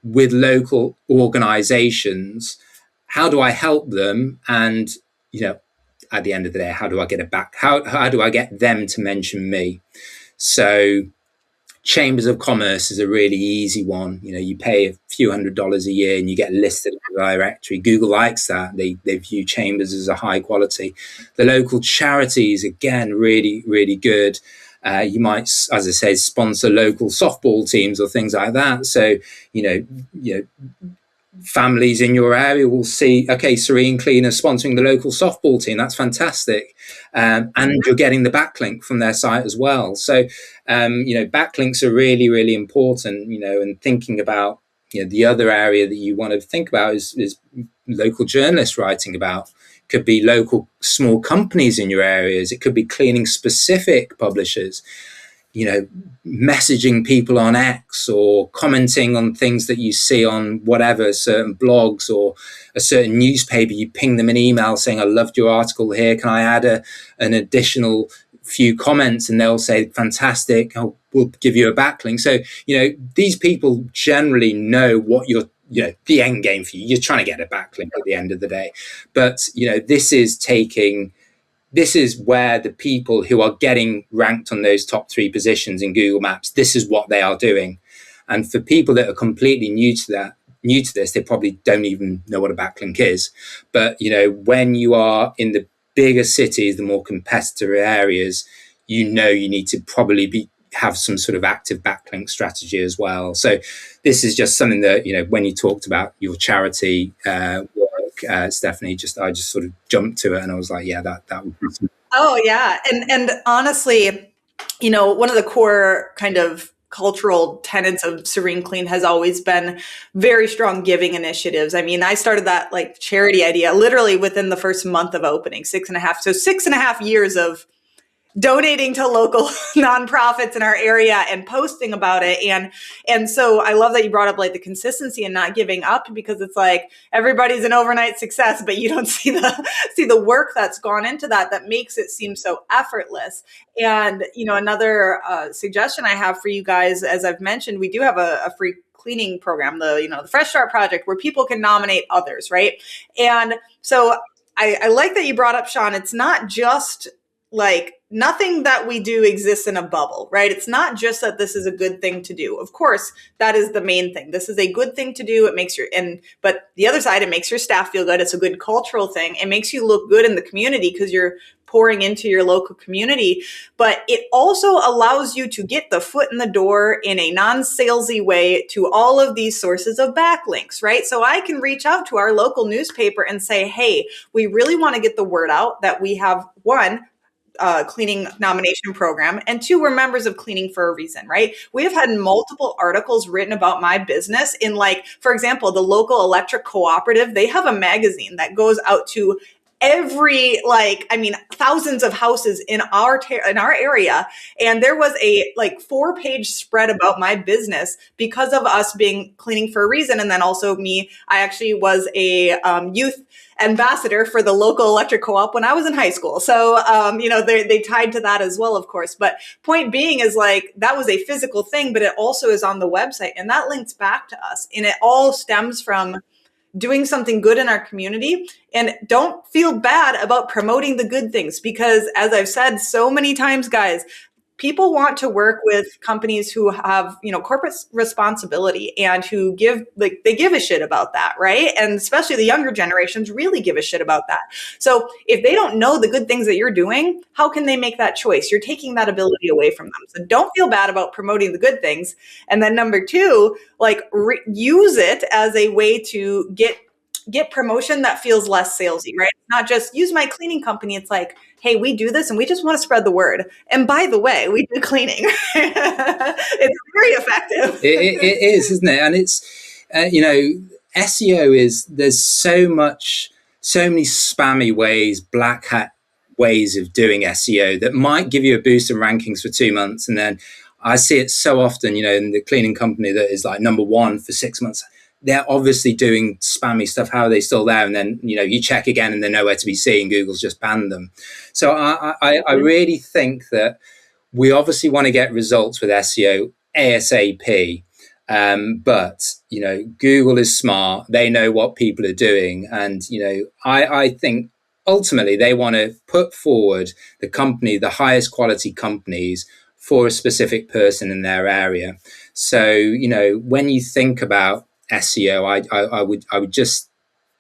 with local organizations? How do I help them? And, at the end of the day, how do I get it back? How do I get them to mention me? So chambers of commerce is a really easy one. You pay a few $100s a year and you get listed in the directory. Google likes that. They view chambers as a high quality. The local charities, again, really, really good. You might, as I say, sponsor local softball teams or things like that. So, families in your area will see, okay, Serene Cleaner sponsoring the local softball team. That's fantastic. And you're getting the backlink from their site as well. So, backlinks are really, really important, and thinking about, the other area that you want to think about is local journalists writing about. Could be local small companies in your areas. It could be cleaning specific publishers. Messaging people on X or commenting on things that you see on whatever, certain blogs or a certain newspaper. You ping them an email saying, I loved your article here. Can I add an additional few comments? And they'll say, fantastic, we'll give you a backlink. So, these people generally know what you're, the end game for you. You're trying to get a backlink at the end of the day. But, this is where the people who are getting ranked on those top 3 positions in Google Maps, this is what they are doing. And for people that are completely new to this, they probably don't even know what a backlink is. But, when you are in the bigger cities, the more competitor areas, you need to probably have some sort of active backlink strategy as well. So this is just something that, when you talked about your charity Stephanie, I just sort of jumped to it and I was like, yeah, that would be something. Oh yeah. And honestly, one of the core kind of cultural tenets of Serene Clean has always been very strong giving initiatives. I mean, I started that charity idea literally within the first month of opening, 6.5 years of donating to local nonprofits in our area and posting about it. And so I love that you brought up the consistency and not giving up, because it's everybody's an overnight success, but you don't see the work that's gone into that makes it seem so effortless. And, another suggestion I have for you guys, as I've mentioned, we do have a free cleaning program, the Fresh Start Project, where people can nominate others, right? And so I like that you brought up, Sean, it's not just nothing that we do exists in a bubble, right? It's not just that this is a good thing to do. Of course, that is the main thing. This is a good thing to do. It makes but the other side, it makes your staff feel good. It's a good cultural thing. It makes you look good in the community because you're pouring into your local community. But it also allows you to get the foot in the door in a non-salesy way to all of these sources of backlinks, right? So I can reach out to our local newspaper and say, hey, we really want to get the word out that we have cleaning nomination program, and 2, we're members of Cleaning for a Reason, right? We have had multiple articles written about my business in for example, the local electric cooperative. They have a magazine that goes out to every thousands of houses in our area, and there was a 4-page spread about my business because of us being Cleaning for a Reason. And then also me, I actually was a youth ambassador for the local electric co-op when I was in high school. So, they tied to that as well, of course. But point being is that was a physical thing, but it also is on the website, and that links back to us. And it all stems from doing something good in our community. And don't feel bad about promoting the good things, because as I've said so many times, guys, people want to work with companies who have, corporate responsibility and who give a shit about that, right? And especially the younger generations really give a shit about that. So if they don't know the good things that you're doing, how can they make that choice? You're taking that ability away from them. So don't feel bad about promoting the good things. And then number 2, use it as a way to get promotion that feels less salesy, right? It's not just use my cleaning company. It's hey, we do this and we just want to spread the word. And by the way, we do cleaning. It's very effective. It is, isn't it? And it's, SEO there's so many spammy ways, black hat ways of doing SEO that might give you a boost in rankings for 2 months. And then I see it so often, in the cleaning company that is number 1 for 6 months. they're obviously doing spammy stuff. How are they still there? And then, you check again and they're nowhere to be seen. Google's just banned them. So I really think that we obviously want to get results with SEO ASAP. But, Google is smart. They know what people are doing. And, I think ultimately they want to put forward the highest quality companies for a specific person in their area. So, when you think about SEO, I would just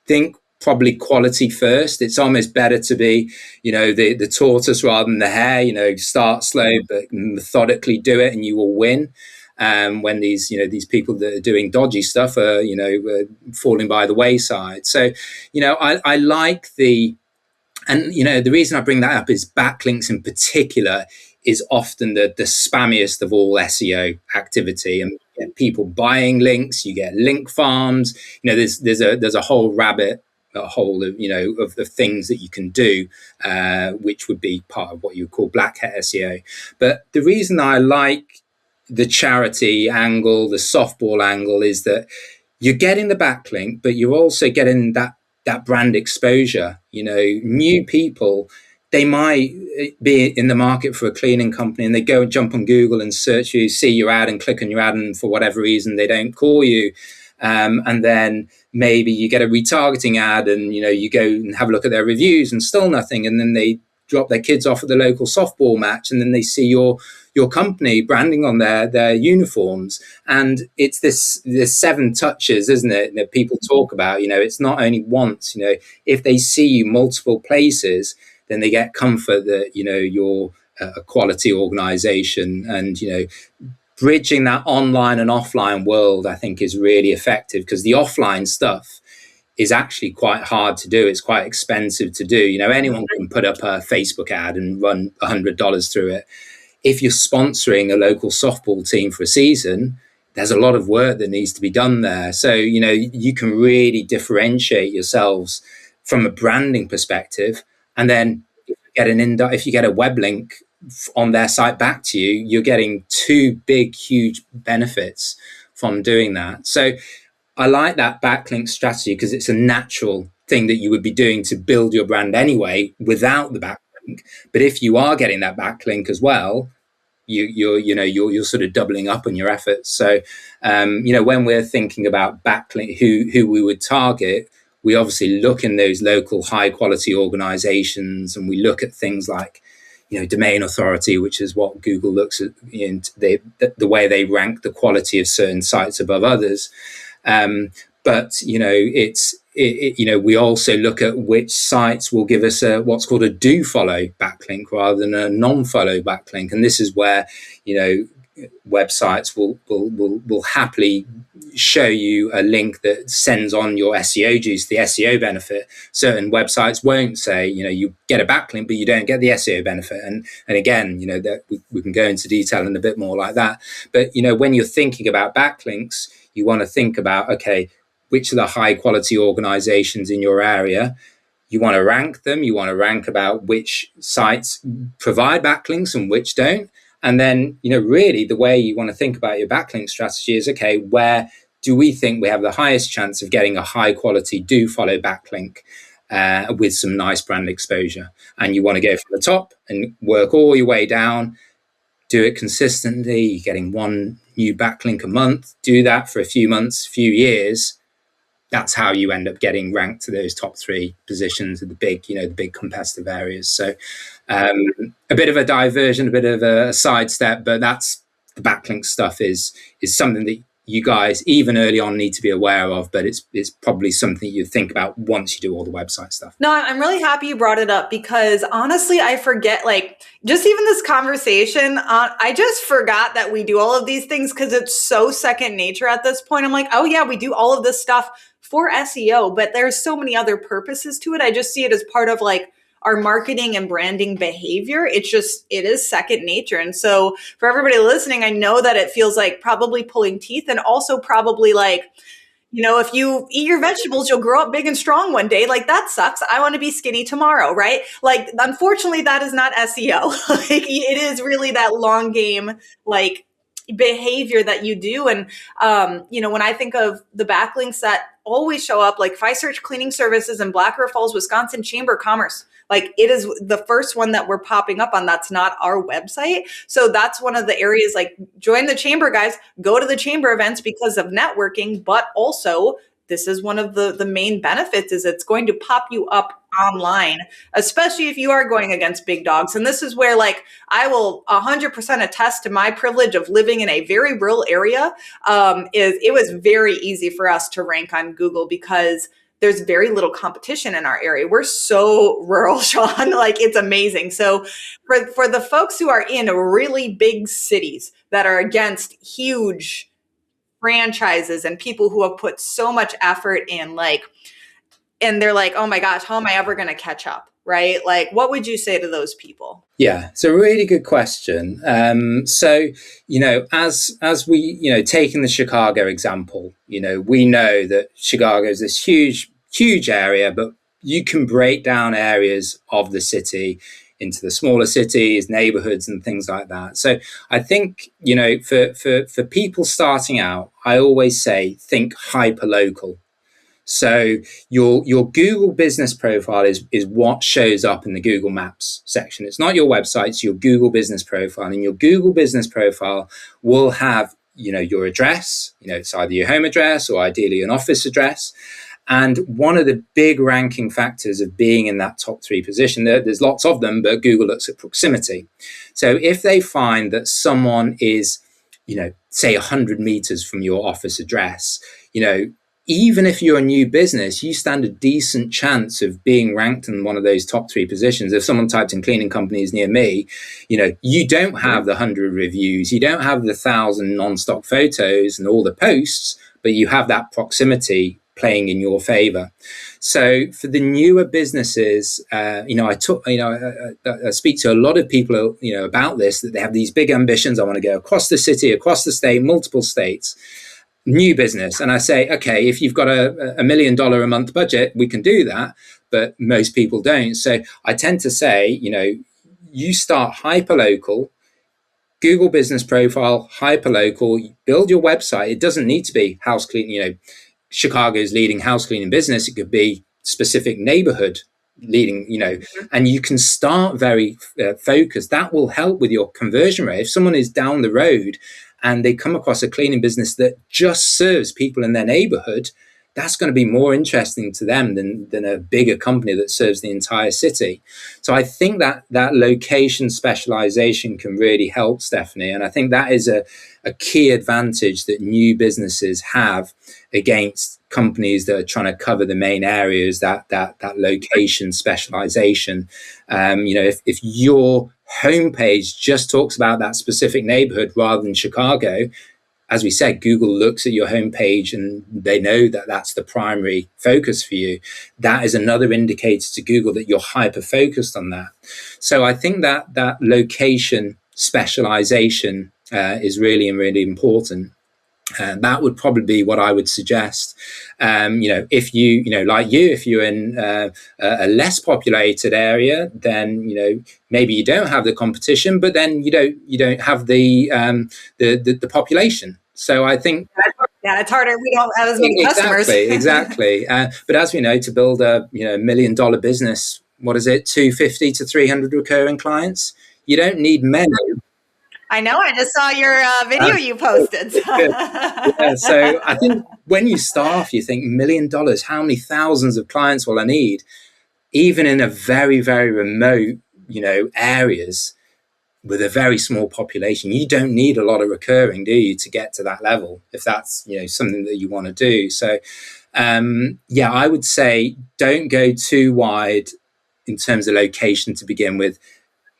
think probably quality first. It's almost better to be, the tortoise rather than the hare. Start slow, but methodically do it, and you will win. When these people that are doing dodgy stuff are, falling by the wayside. So, I like and the reason I bring that up is backlinks in particular is often the spammiest of all SEO activity, and you get people buying links. You get link farms. There's a whole rabbit hole of things that you can do, which would be part of what you would call black hat SEO. But the reason I like the charity angle, the softball angle, is that you're getting the backlink, but you're also getting that brand exposure. New people, they might be in the market for a cleaning company and they go and jump on Google and search you, see your ad and click on your ad, and for whatever reason they don't call you. And then maybe you get a retargeting ad and you go and have a look at their reviews and still nothing, and then they drop their kids off at the local softball match and then they see your company branding on their uniforms. And it's this 7 touches, isn't it, that people talk about. It's not only once. If they see you multiple places, then they get comfort that you're a quality organization. And bridging that online and offline world, I think, is really effective, because the offline stuff is actually quite hard to do. It's quite expensive to do. Anyone can put up a Facebook ad and run $100 through it. If you're sponsoring a local softball team for a season, there's a lot of work that needs to be done there. So, you can really differentiate yourselves from a branding perspective. And then if you get a web link on their site back to you, you're getting 2 big, huge benefits from doing that. So I like that backlink strategy because it's a natural thing that you would be doing to build your brand anyway without the backlink. But if you are getting that backlink as well, you're sort of doubling up on your efforts. So when we're thinking about backlink, who we would target, we obviously look in those local high quality organizations, and we look at things like domain authority, which is what Google looks at, the way they rank the quality of certain sites above others. But we also look at which sites will give us what's called a do follow backlink rather than a non follow backlink, and this is where websites will happily show you a link that sends on your SEO juice, the SEO benefit. Certain websites won't say, you get a backlink, but you don't get the SEO benefit. And again, that we can go into detail in a bit more like that. But, when you're thinking about backlinks, you want to think about, okay, which are the high quality organizations in your area? You want to rank them. You want to rank about which sites provide backlinks and which don't. And then, really the way you want to think about your backlink strategy is, okay, where do we think we have the highest chance of getting a high quality do follow backlink with some nice brand exposure? And you want to go from the top and work all your way down, do it consistently. You're getting 1 new backlink a month, do that for a few months, few years. That's how you end up getting ranked to those top 3 positions of the big competitive areas. So a bit of a diversion, a bit of a sidestep, but that's the backlink stuff is something that you guys even early on need to be aware of, but it's probably something you think about once you do all the website stuff. No, I'm really happy you brought it up, because honestly, I forget, just even this conversation, I just forgot that we do all of these things because it's so second nature at this point. I'm like, oh yeah, we do all of this stuff for SEO, but there's so many other purposes to it. I just see it as part of our marketing and branding behavior. It is second nature. And so for everybody listening, I know that it feels like probably pulling teeth, and also probably if you eat your vegetables, you'll grow up big and strong one day. That sucks. I want to be skinny tomorrow, right? Unfortunately, that is not SEO. It is really that long game, behavior that you do. And, when I think of the backlinks that always show up, like if I search cleaning services in Black River Falls, Wisconsin, Chamber of Commerce, like it is the first one that we're popping up on. That's not our website. So that's one of the areas, like join the chamber, guys, go to the chamber events because of networking, but also this is one of the main benefits is it's going to pop you up online, especially if you are going against big dogs. And this is where like I will 100% attest to my privilege of living in a very rural area. It was very easy for us to rank on Google because there's very little competition in our area. We're so rural, Sean, like it's amazing. So for the folks who are in really big cities that are against huge franchises and people who have put so much effort in, and they're like, oh my gosh, how am I ever going to catch up? Right? Like, what would you say to those people? Yeah, it's a really good question. So, as we, taking the Chicago example, we know that Chicago is this huge area, but you can break down areas of the city into the smaller cities, neighborhoods, and things like that. So I think, for people starting out, I always say, think hyperlocal. So your Google business profile is what shows up in the Google Maps section. It's not your website, it's your Google business profile. And your Google business profile will have, your address, it's either your home address or ideally an office address. And one of the big ranking factors of being in that top 3 position, there's lots of them, but Google looks at proximity. So if they find that someone is, say 100 meters from your office address, even if you're a new business, you stand a decent chance of being ranked in one of those top 3 positions. If someone typed in cleaning companies near me, you don't have the 100 reviews, you don't have the 1,000 non-stock photos and all the posts, but you have that proximity playing in your favor. So for the newer businesses, I speak to a lot of people, about this, that they have these big ambitions. I want to go across the city, across the state, multiple states. New business. And I say, okay, if you've got a $1 million a month budget, we can do that. But most people don't. So I tend to say, you start hyperlocal, Google business profile, hyperlocal, build your website. It doesn't need to be house cleaning, Chicago's leading house cleaning business. It could be specific neighborhood leading, and you can start very focused. That will help with your conversion rate. If someone is down the road and they come across a cleaning business that just serves people in their neighborhood, that's going to be more interesting to them than a bigger company that serves the entire city. So I think that location specialization can really help, Stephanie. And I think that is a key advantage that new businesses have against companies that are trying to cover the main areas, that location specialization. If your homepage just talks about that specific neighborhood rather than Chicago, as we said, Google looks at your homepage and they know that that's the primary focus for you. That is another indicator to Google that you're hyper focused on that. So I think that location specialization is really, really important. That would probably be what I would suggest. If if you're in a less populated area, then maybe you don't have the competition, but then you don't have the population. So I think it's harder. We don't have as many customers. Exactly. But as we know, to build a $1 million business, what is it? 250 to 300 recurring clients. You don't need many. I know. I just saw your video you posted. So I think when you start, you think $1 million, how many thousands of clients will I need? Even in a very, very remote, areas with a very small population, you don't need a lot of recurring, do you, to get to that level, if that's, something that you want to do. So, I would say don't go too wide in terms of location to begin with.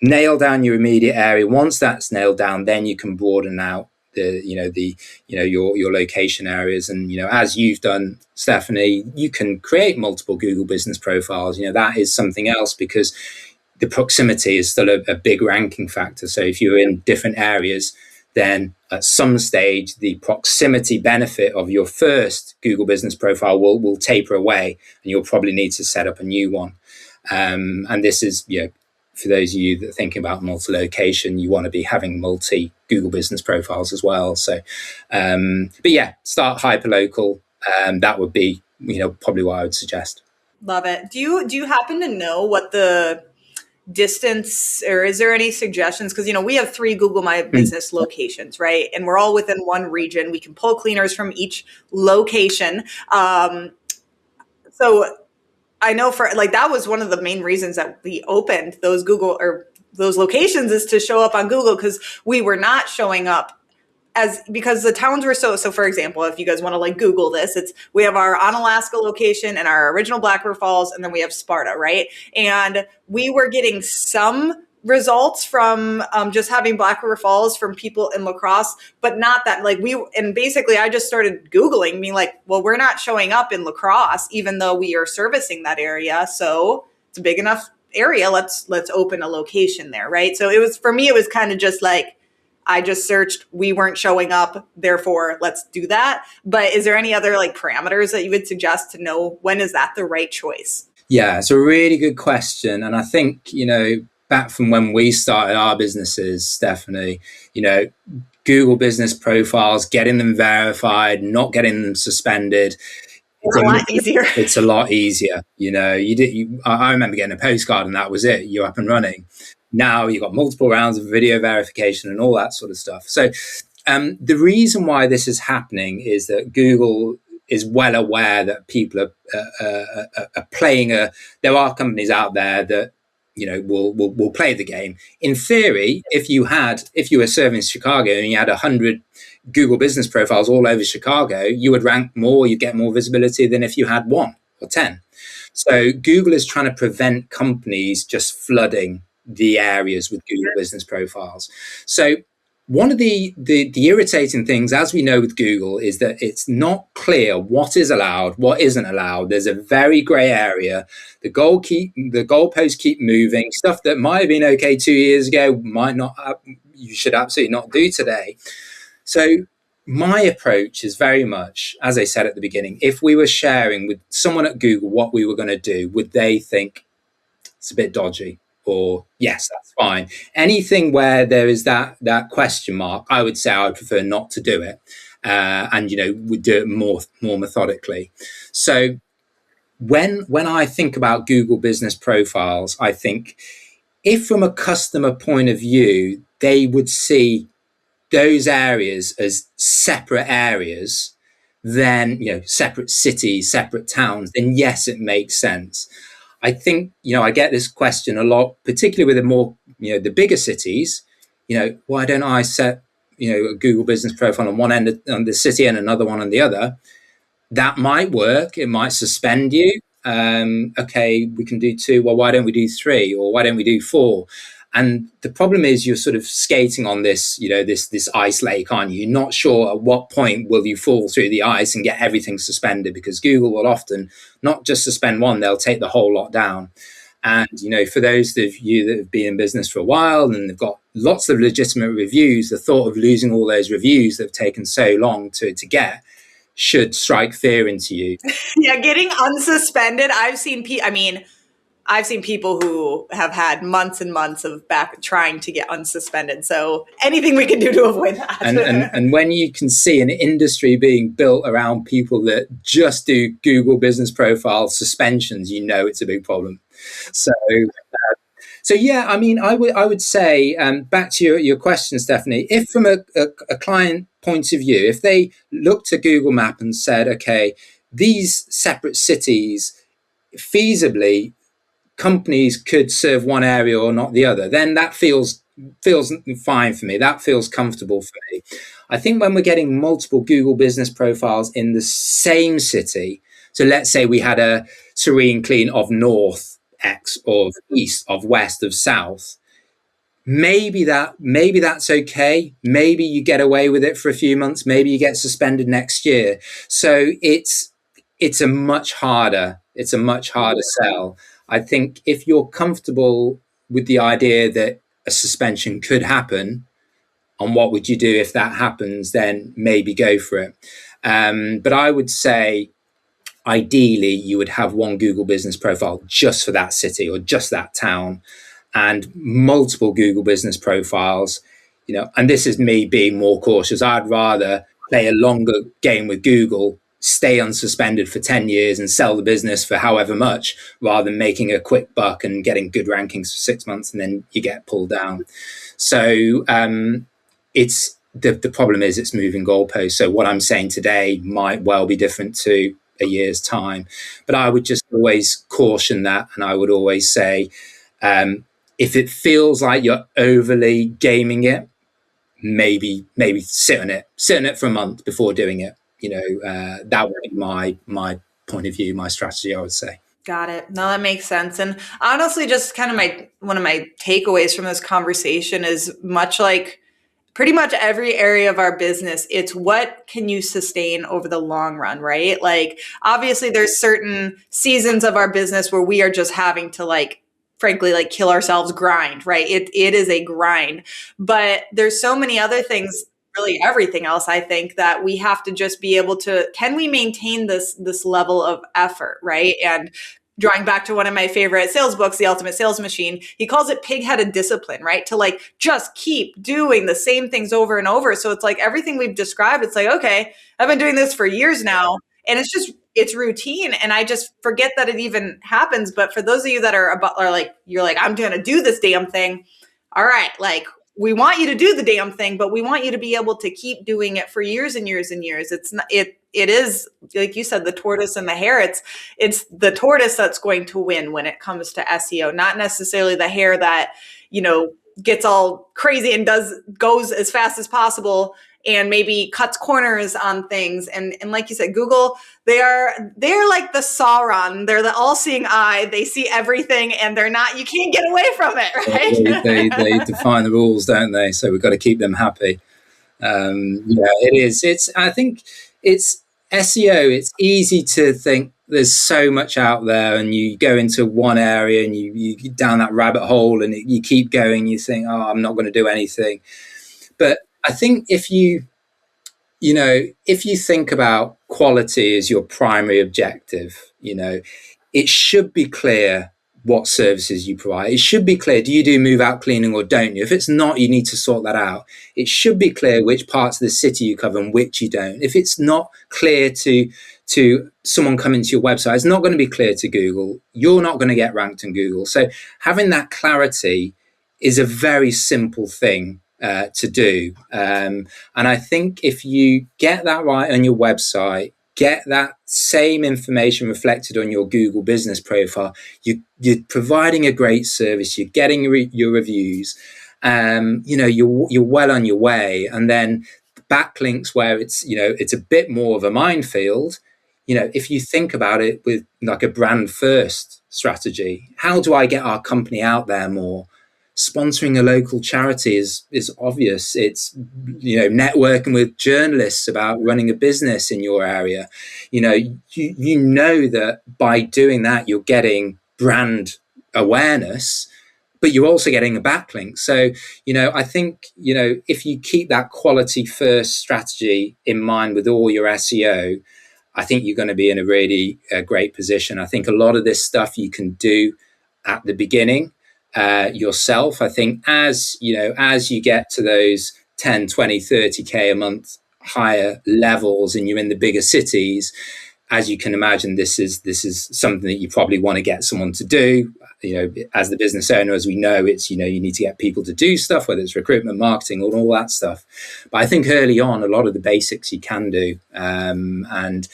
Nail down your immediate area. Once that's nailed down, then you can broaden out your location areas. And as you've done, Stephanie, you can create multiple Google business profiles. That is something else, because the proximity is still a big ranking factor. So if you're in different areas, then at some stage the proximity benefit of your first Google business profile will taper away, and you'll probably need to set up a new one. And this is for those of you that are thinking about multi-location, you want to be having multi Google business profiles as well. So, but yeah, start hyperlocal. That would be, probably what I would suggest. Love it. Do you happen to know what the distance, or is there any suggestions? Because, we have 3 Google My Business locations, right? And we're all within one region. We can pull cleaners from each location. So I know that was one of the main reasons that we opened those those locations, is to show up on Google, because we were not showing up because the towns were so for example, if you guys want to Google this, we have our Onalaska location and our original Black River Falls, and then we have Sparta, right? And we were getting some results from just having Black River Falls from people in La Crosse, but not that and basically I just started Googling, being well, we're not showing up in La Crosse, even though we are servicing that area. So it's a big enough area. Let's open a location there, right? So for me, it was kind of just I just searched, we weren't showing up, therefore let's do that. But is there any other parameters that you would suggest to know when is that the right choice? Yeah, it's a really good question. And I think, back from when we started our businesses, Stephanie, Google business profiles, getting them verified, not getting them suspended. It's a lot easier. It's a lot easier. I remember getting a postcard and that was it. You're up and running. Now you've got multiple rounds of video verification and all that sort of stuff. So the reason why this is happening is that Google is well aware that people are playing there are companies out there that will play the game. In theory, if you were serving Chicago and you had 100 Google business profiles all over Chicago, you would rank more, you'd get more visibility than if you had 1 or 10. So Google is trying to prevent companies just flooding the areas with Google business profiles. So one of the irritating things, as we know with Google, is that it's not clear what is allowed, what isn't allowed. There's a very gray area. The goalposts keep moving. Stuff that might have been okay 2 years ago might not. You should absolutely not do today. So my approach is very much, as I said at the beginning, if we were sharing with someone at Google what we were going to do, would they think it's a bit dodgy? Or yes, that's fine. Anything where there is that question mark, I would say I would prefer not to do it, and would do it more methodically. So when I think about Google business profiles, I think if from a customer point of view they would see those areas as separate areas, then separate cities, separate towns, then yes, it makes sense. I think, I get this question a lot, particularly with the more, the bigger cities, why don't I set, a Google business profile on one end of the city and another one on the other? That might work. It might suspend you. Okay, we can do 2. Well, why don't we do 3? Or why don't we do 4? And the problem is you're sort of skating on this, this ice lake, aren't you? You're not sure at what point will you fall through the ice and get everything suspended, because Google will often not just suspend one, they'll take the whole lot down. And, for those of you that have been in business for a while and they've got lots of legitimate reviews, the thought of losing all those reviews that have taken so long to get should strike fear into you. Yeah, getting unsuspended. I've seen people who have had months and months of trying to get unsuspended. So anything we can do to avoid that. And when you can see an industry being built around people that just do Google business profile suspensions, it's a big problem. So yeah, I would say, back to your question, Stephanie, if from a client point of view, if they looked at Google Map and said, okay, these separate cities, feasibly, companies could serve one area or not the other, then that feels fine for me. That feels comfortable for me. I think when we're getting multiple Google business profiles in the same city, so let's say we had a Serene Clean of North X, of East, of West, of South, maybe that's okay. Maybe you get away with it for a few months. Maybe you get suspended next year. So it's a much harder sell. I think if you're comfortable with the idea that a suspension could happen, and what would you do if that happens, then maybe go for it. But I would say, ideally, you would have one Google business profile just for that city or just that town. and multiple Google business profiles, and this is me being more cautious. I'd rather play a longer game with Google, stay unsuspended for 10 years and sell the business for however much, rather than making a quick buck and getting good rankings for 6 months and then you get pulled down. So it's the problem is it's moving goalposts. So what I'm saying today might well be different to a year's time. But I would just always caution that. And I would always say, if it feels like you're overly gaming it, maybe sit on it for a month before doing it. That would be my point of view, my strategy, I would say. Got it. No, that makes sense. And honestly, just kind of one of my takeaways from this conversation is much like pretty much every area of our business, it's what can you sustain over the long run, right? Like, obviously there's certain seasons of our business where we are just having to frankly, kill ourselves, grind, right? It is a grind, but there's so many other things, really everything else, I think, that we have to just be able to, can we maintain this level of effort, right? And drawing back to one of my favorite sales books, The Ultimate Sales Machine, he calls it pig-headed discipline, right? To just keep doing the same things over and over. So it's like everything we've described, it's like, okay, I've been doing this for years now. And it's routine. And I just forget that it even happens. But for those of you that you're like, I'm going to do this damn thing. All right. We want you to do the damn thing, but we want you to be able to keep doing it for years and years and years. It is, like you said, the tortoise and the hare. It's the tortoise that's going to win when it comes to SEO, not necessarily the hare that, gets all crazy and goes as fast as possible and maybe cuts corners on things. And like you said, Google, they're like the Sauron. They're the all-seeing eye. They see everything, and you can't get away from it, right? They define the rules, don't they? So we've got to keep them happy. It is. I think it's SEO. It's easy to think there's so much out there, and you go into one area and you get down that rabbit hole, and you keep going. You think, oh, I'm not going to do anything. But I think if you think about quality as your primary objective, it should be clear what services you provide. It should be clear, do you do move out cleaning or don't you? If it's not, you need to sort that out. It should be clear which parts of the city you cover and which you don't. If it's not clear to someone coming to your website, it's not going to be clear to Google. You're not going to get ranked in Google. So having that clarity is a very simple thing to do. And I think if you get that right on your website, get that same information reflected on your Google business profile, you're providing a great service, you're getting your reviews, you're well on your way. And then backlinks, where it's a bit more of a minefield. If you think about it with like a brand first strategy, how do I get our company out there more? Sponsoring a local charity is obvious. It's networking with journalists about running a business in your area. You know that by doing that you're getting brand awareness, but you're also getting a backlink. So I think if you keep that quality first strategy in mind with all your SEO, I think you're going to be in a really great position. I think a lot of this stuff you can do at the beginning yourself. I think as you get to those 10, 20, 30K a month higher levels and you're in the bigger cities, as you can imagine, this is something that you probably want to get someone to do. As the business owner, as we know, it's, you need to get people to do stuff, whether it's recruitment, marketing, or all that stuff. But I think early on, a lot of the basics you can do. And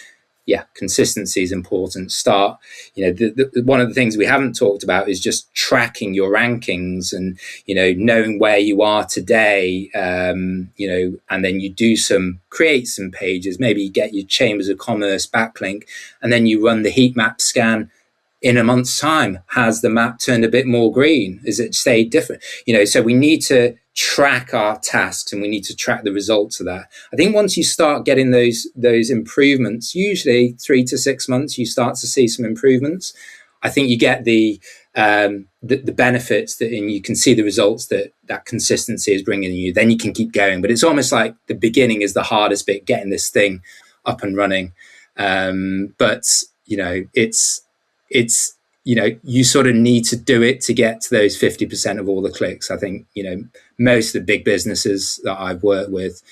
consistency is important. Start, one of the things we haven't talked about is just tracking your rankings and, knowing where you are today, and then you create some pages, maybe get your chambers of commerce backlink, and then you run the heat map scan. In a month's time, has the map turned a bit more green? Is it stayed different? So we need to track our tasks and we need to track the results of that. I think once you start getting those improvements, usually 3 to 6 months, you start to see some improvements. I think you get the benefits and you can see the results that consistency is bringing you. Then you can keep going. But it's almost like the beginning is the hardest bit, getting this thing up and running. But it's you sort of need to do it to get to those 50% of all the clicks. I think, most of the big businesses that I've worked with,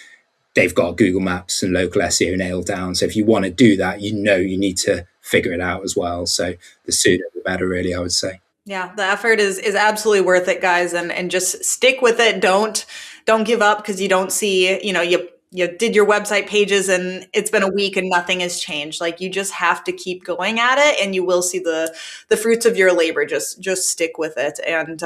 they've got Google Maps and local SEO nailed down. So if you want to do that, you need to figure it out as well. So the sooner the better, really, I would say. Yeah, the effort is absolutely worth it, guys. And just stick with it. Don't give up because you don't see, you did your website pages and it's been a week and nothing has changed. Like, you just have to keep going at it and you will see the fruits of your labor. Just stick with it. And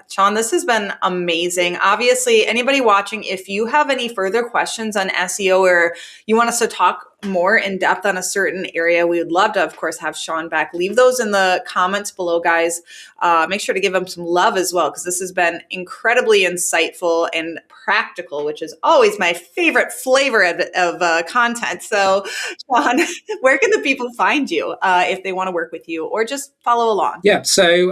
Sean, this has been amazing. Obviously, anybody watching, if you have any further questions on SEO or you want us to talk more in depth on a certain area, we would love to, of course, have Sean back. Leave those in the comments below, guys. Make sure to give him some love as well, because this has been incredibly insightful and practical, which is always my favorite flavor of content. So, Sean, where can the people find you if they want to work with you or just follow along? Yeah, so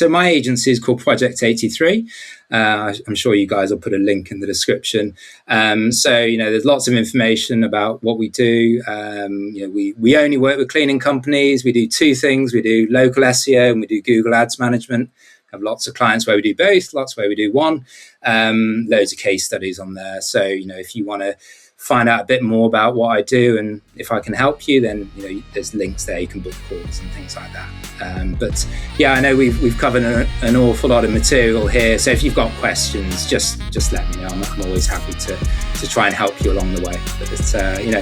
my agency is called Project 83. I'm sure you guys will put a link in the description. There's lots of information about what we do. We only work with cleaning companies. We do two things. We do local SEO and we do Google Ads management. Have lots of clients where we do both, lots where we do one. Loads of case studies on there. So, if you want to find out a bit more about what I do and if I can help you, then there's links there. You can book calls and things like that. I know we've covered an awful lot of material here. So if you've got questions, just let me know. I'm always happy to try and help you along the way. But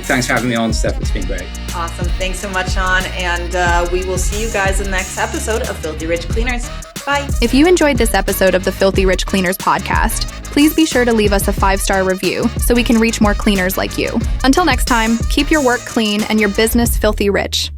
thanks for having me on, Steph. It's been great. Awesome. Thanks so much, Sean. And we will see you guys in the next episode of Filthy Rich Cleaners. Bye. If you enjoyed this episode of the Filthy Rich Cleaners podcast, please be sure to leave us a 5-star review so we can reach more cleaners like you. Until next time, keep your work clean and your business filthy rich.